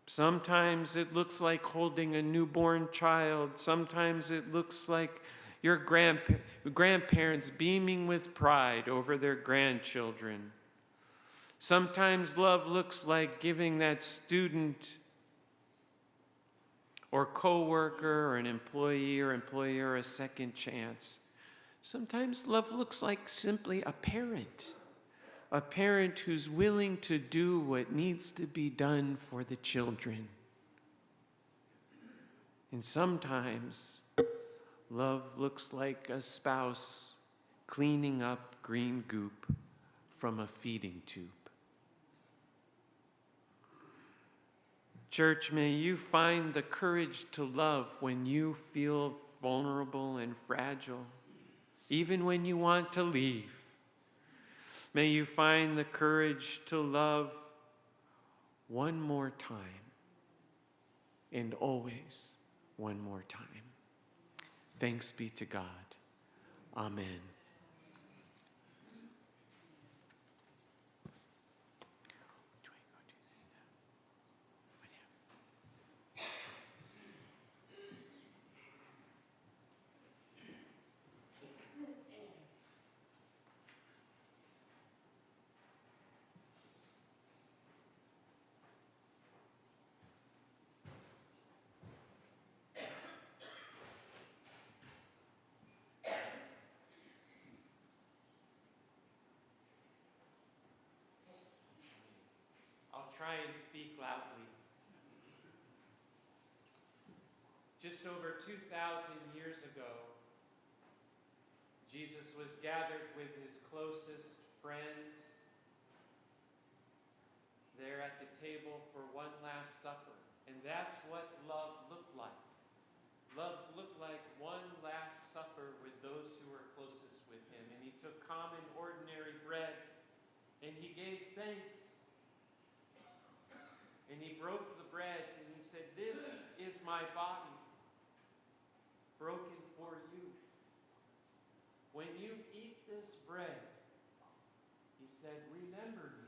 S6: Sometimes it looks like holding a newborn child. Sometimes it looks like your grandparents beaming with pride over their grandchildren. Sometimes love looks like giving that student or coworker or an employee or employer a second chance. Sometimes love looks like simply a parent who's willing to do what needs to be done for the children. And sometimes love looks like a spouse cleaning up green goop from a feeding tube. Church, may you find the courage to love when you feel vulnerable and fragile, even when you want to leave. May you find the courage to love one more time, and always one more time. Thanks be to God. Amen. try and speak loudly. Just over 2,000 years ago, Jesus was gathered with his closest friends there at the table for one last supper. And that's what love looked like. Love looked like one last supper with those who were closest with him. And he took common, ordinary bread, and he gave thanks. And he broke the bread, and he said, "This is my body, broken for you. When you eat this bread," he said, "remember me."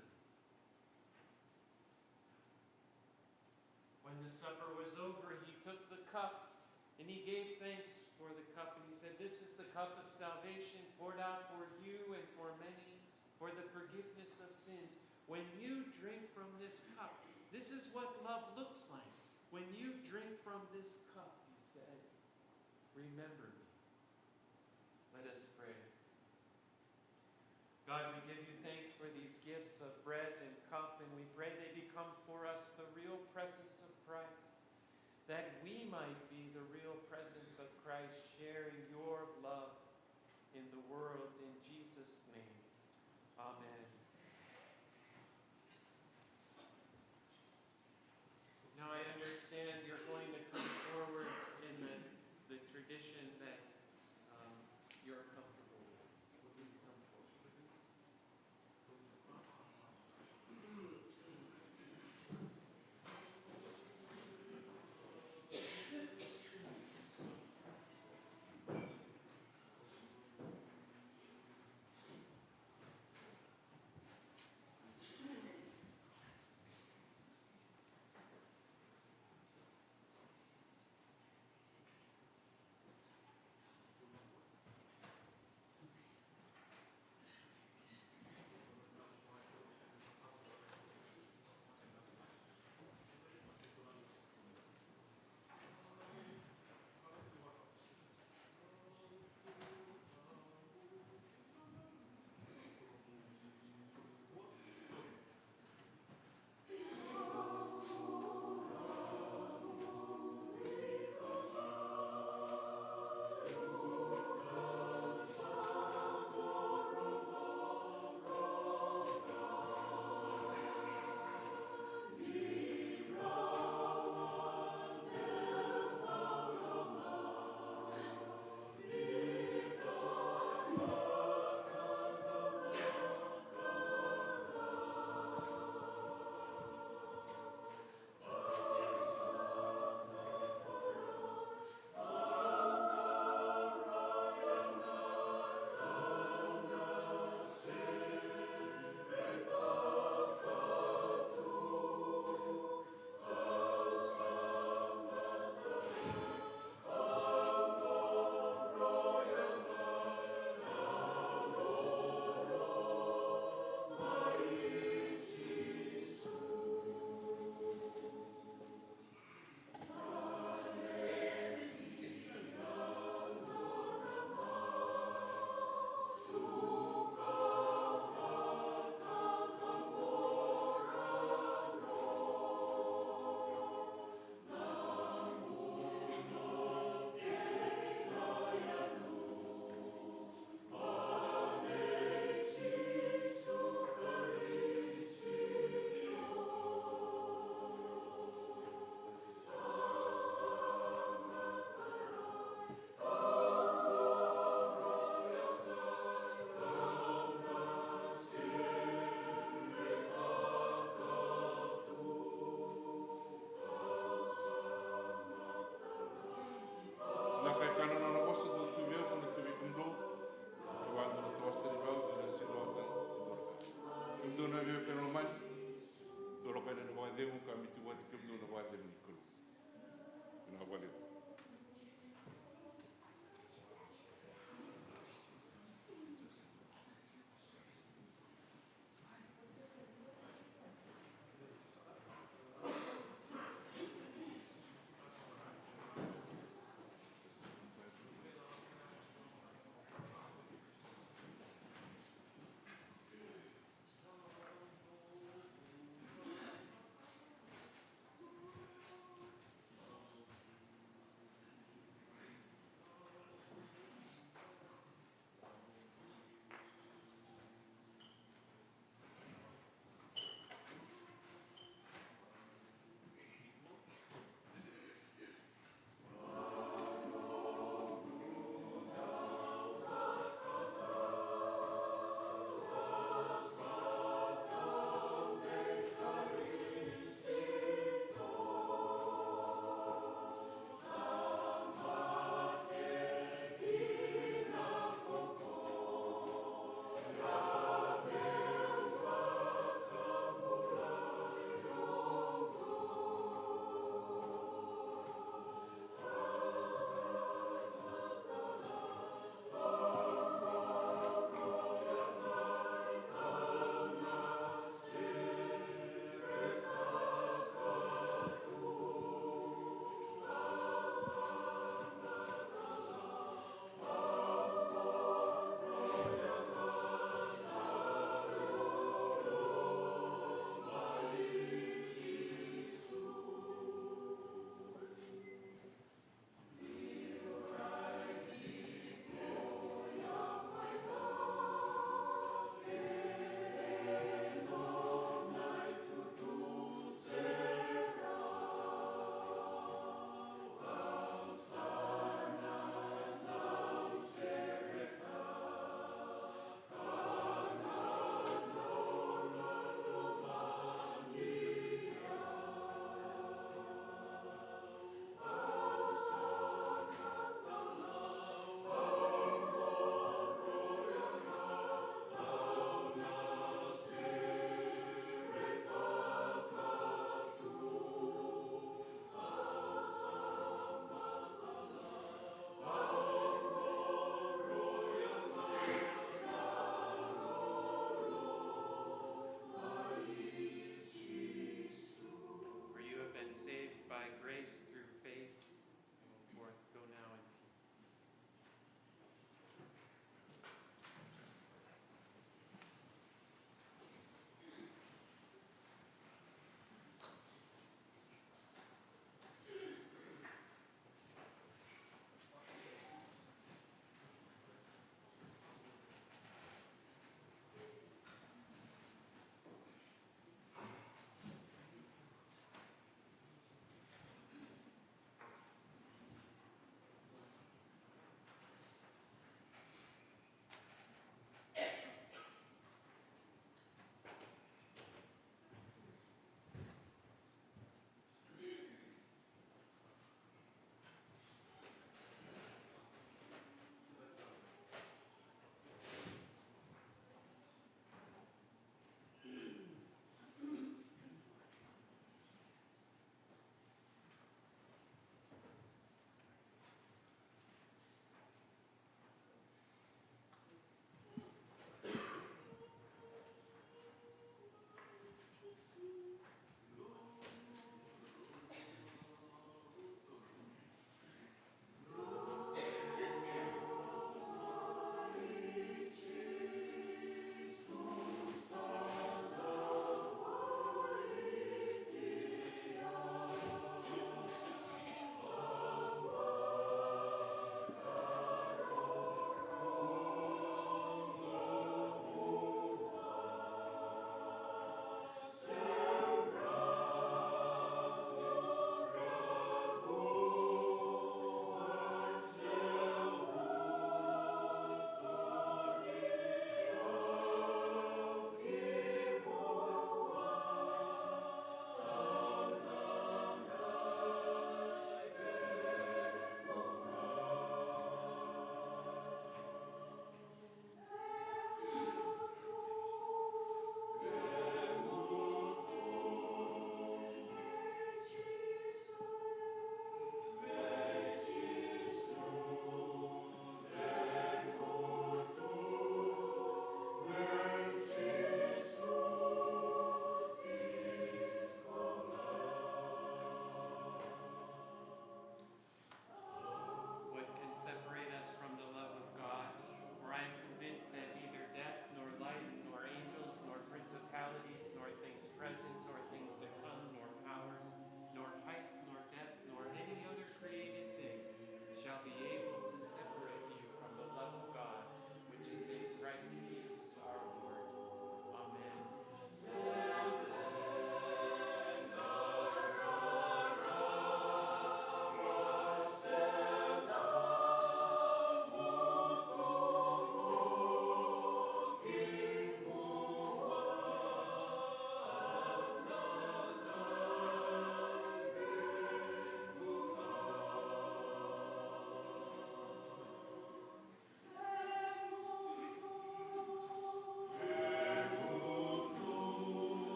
S6: When the supper was over, he took the cup, and he gave thanks for the cup, and he said, "This is the cup of salvation poured out for you and for many for the forgiveness of sins. When you drink from this cup," this is what love looks like. "When you drink from this cup," he said, "remember me." Let us pray. God, we give you thanks for these gifts of bread and cup, and we pray they become for us the real presence of Christ, that we might be the real presence of Christ, sharing your love in the world. In Jesus' name, amen. Now I understand you're going to come forward in the tradition that you're comfortable with. So please come forward.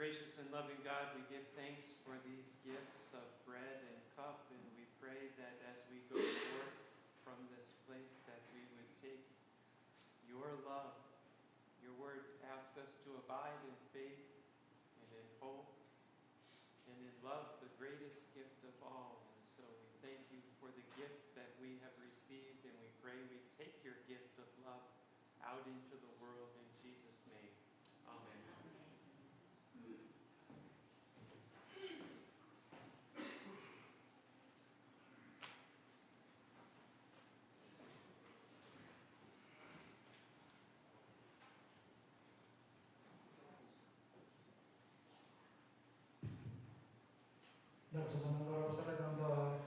S6: Gracious and loving God, we give thanks for these gifts of bread and cup, and we pray that as we go forth from this place, that we would take your love. Your word asks us to abide in faith and in hope and in love, the greatest gift of all. And so we thank you for the gift that we have received, and we pray we take your gift of love out into the world in Jesus' name. Amen.
S4: Nak sebelum orang besar dalam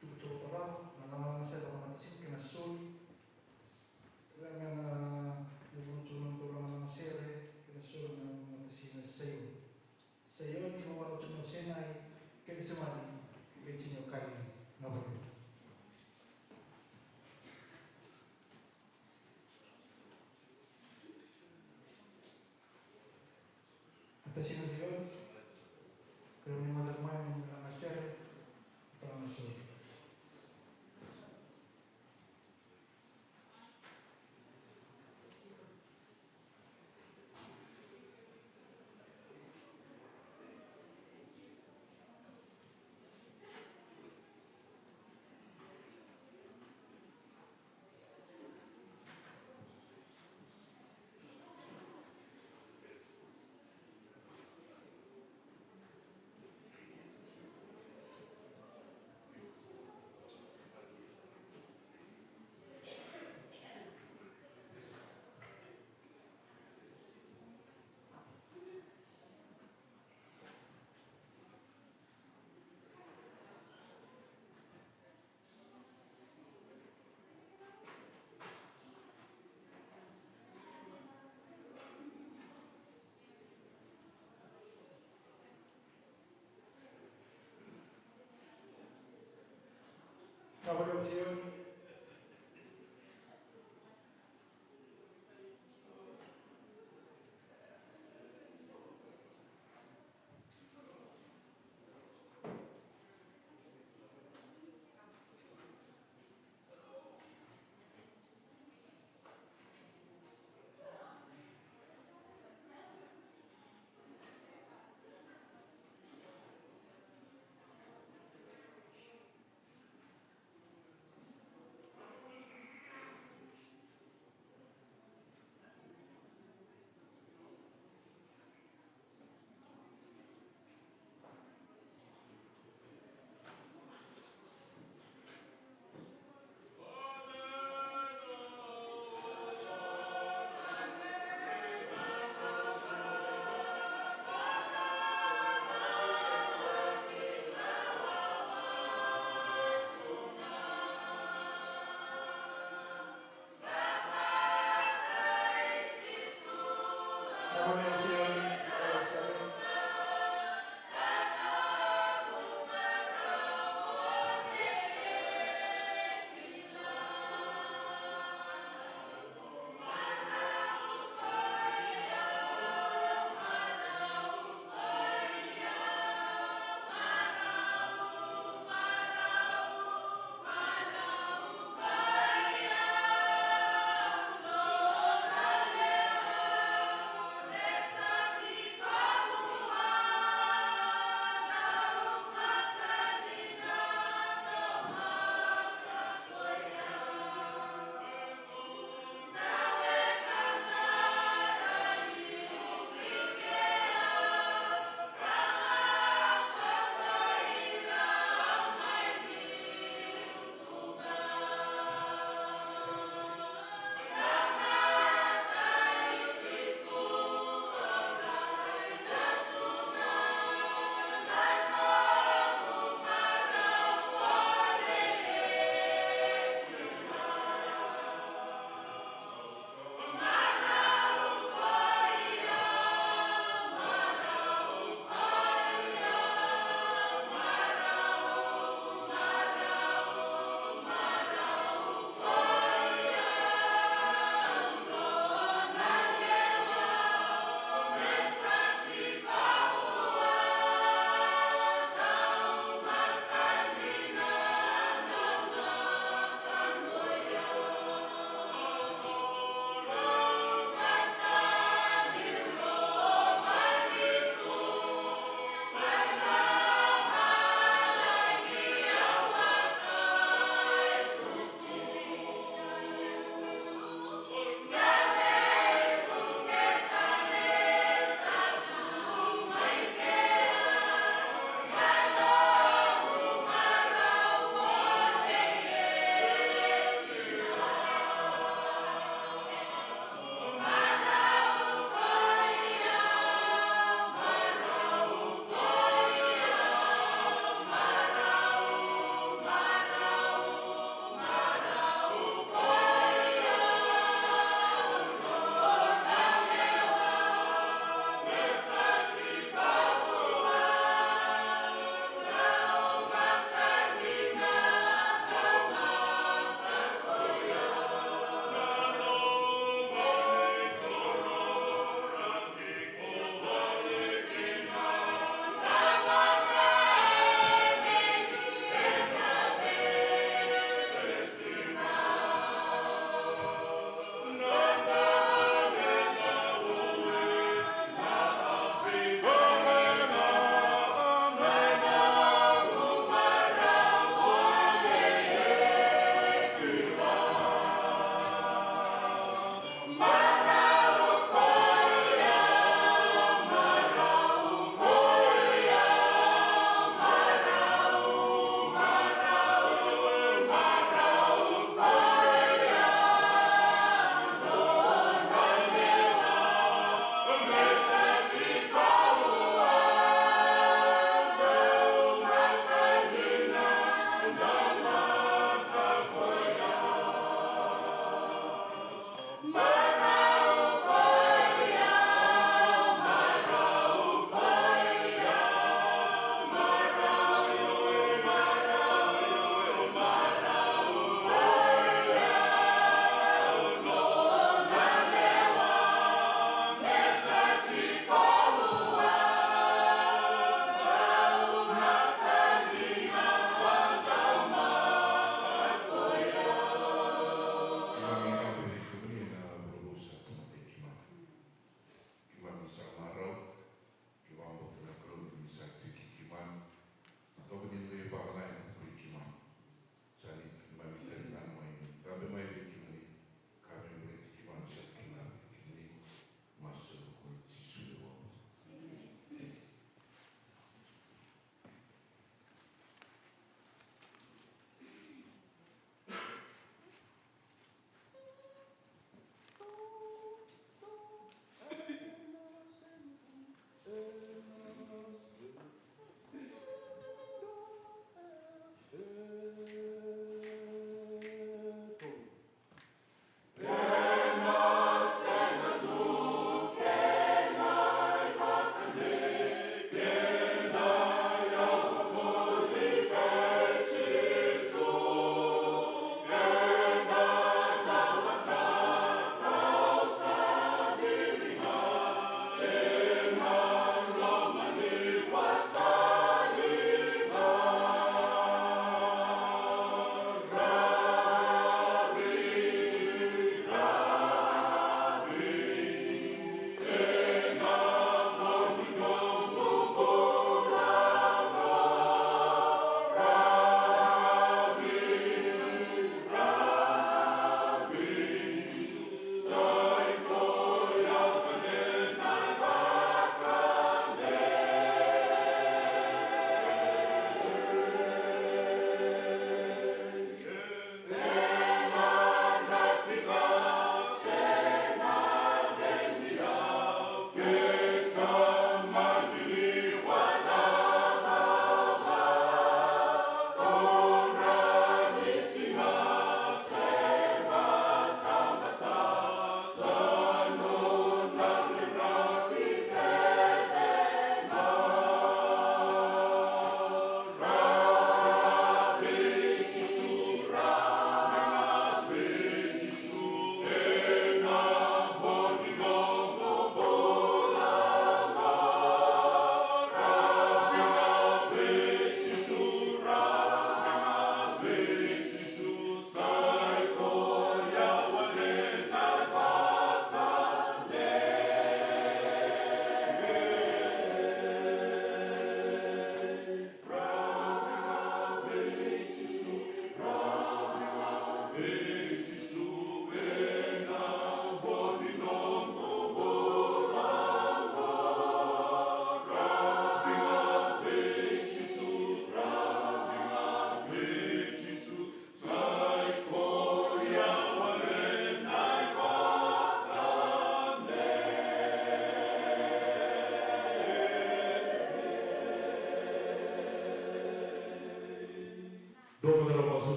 S4: tutur terang, nama saya orang matasin kena sul, kerana ibu cuma orang masere kena sul nama matasin sayo. Sayo ni orang cuma senai kena semari kena cinyo kali nama. Matasin Dios. Kami malam-malam mengajar termasuk. Evaluación.
S7: Yes,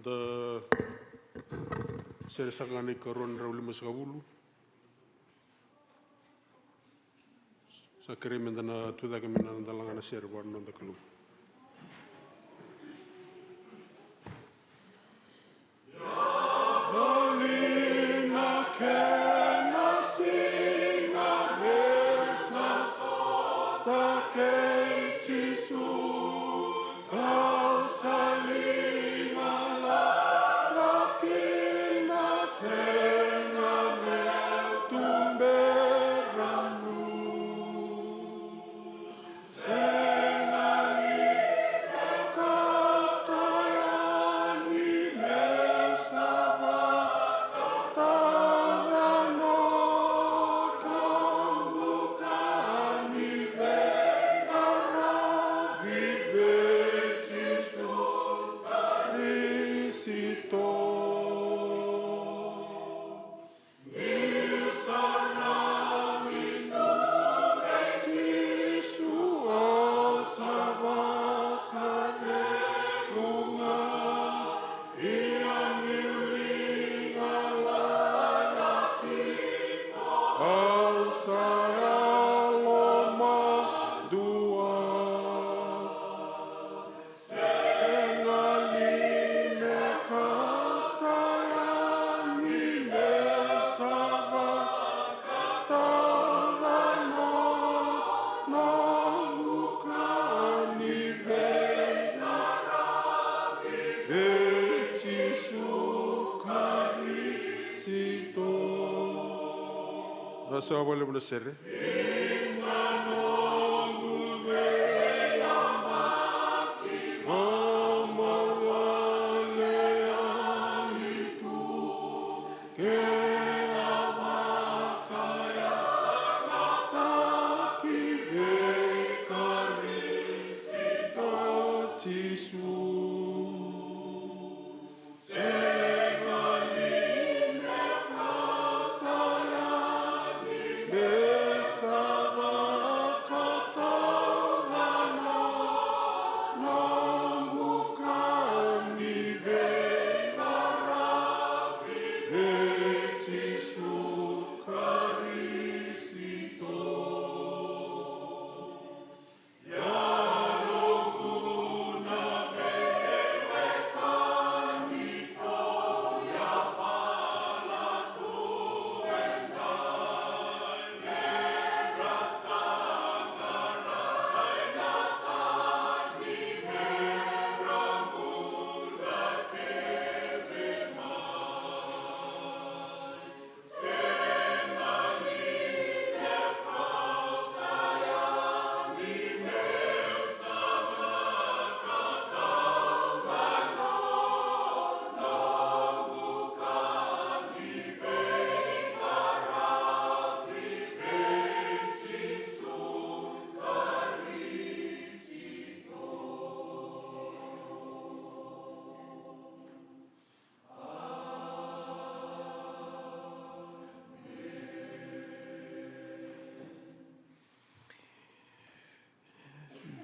S1: the seresangani karon rauli masakavulu. Sa kere mendana tuda kemina ndalangana serwa nanda kalu. Sa wale muna sere.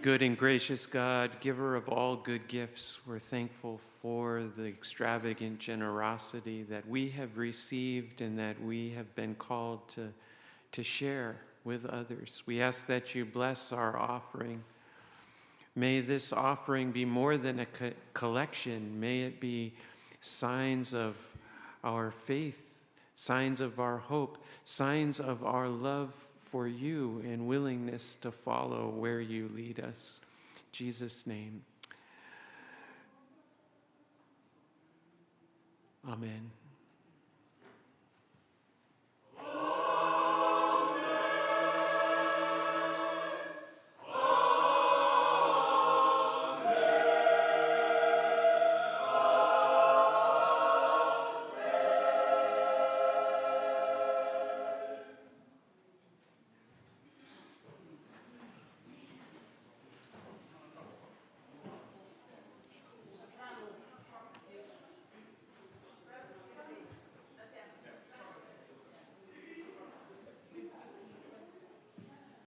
S6: Good and gracious God, giver of all good gifts, we're thankful for the extravagant generosity that we have received and that we have been called to share with others. We ask that you bless our offering. May this offering be more than a collection. May it be signs of our faith, signs of our hope, signs of our love for you and willingness to follow where you lead us. In Jesus' name. Amen.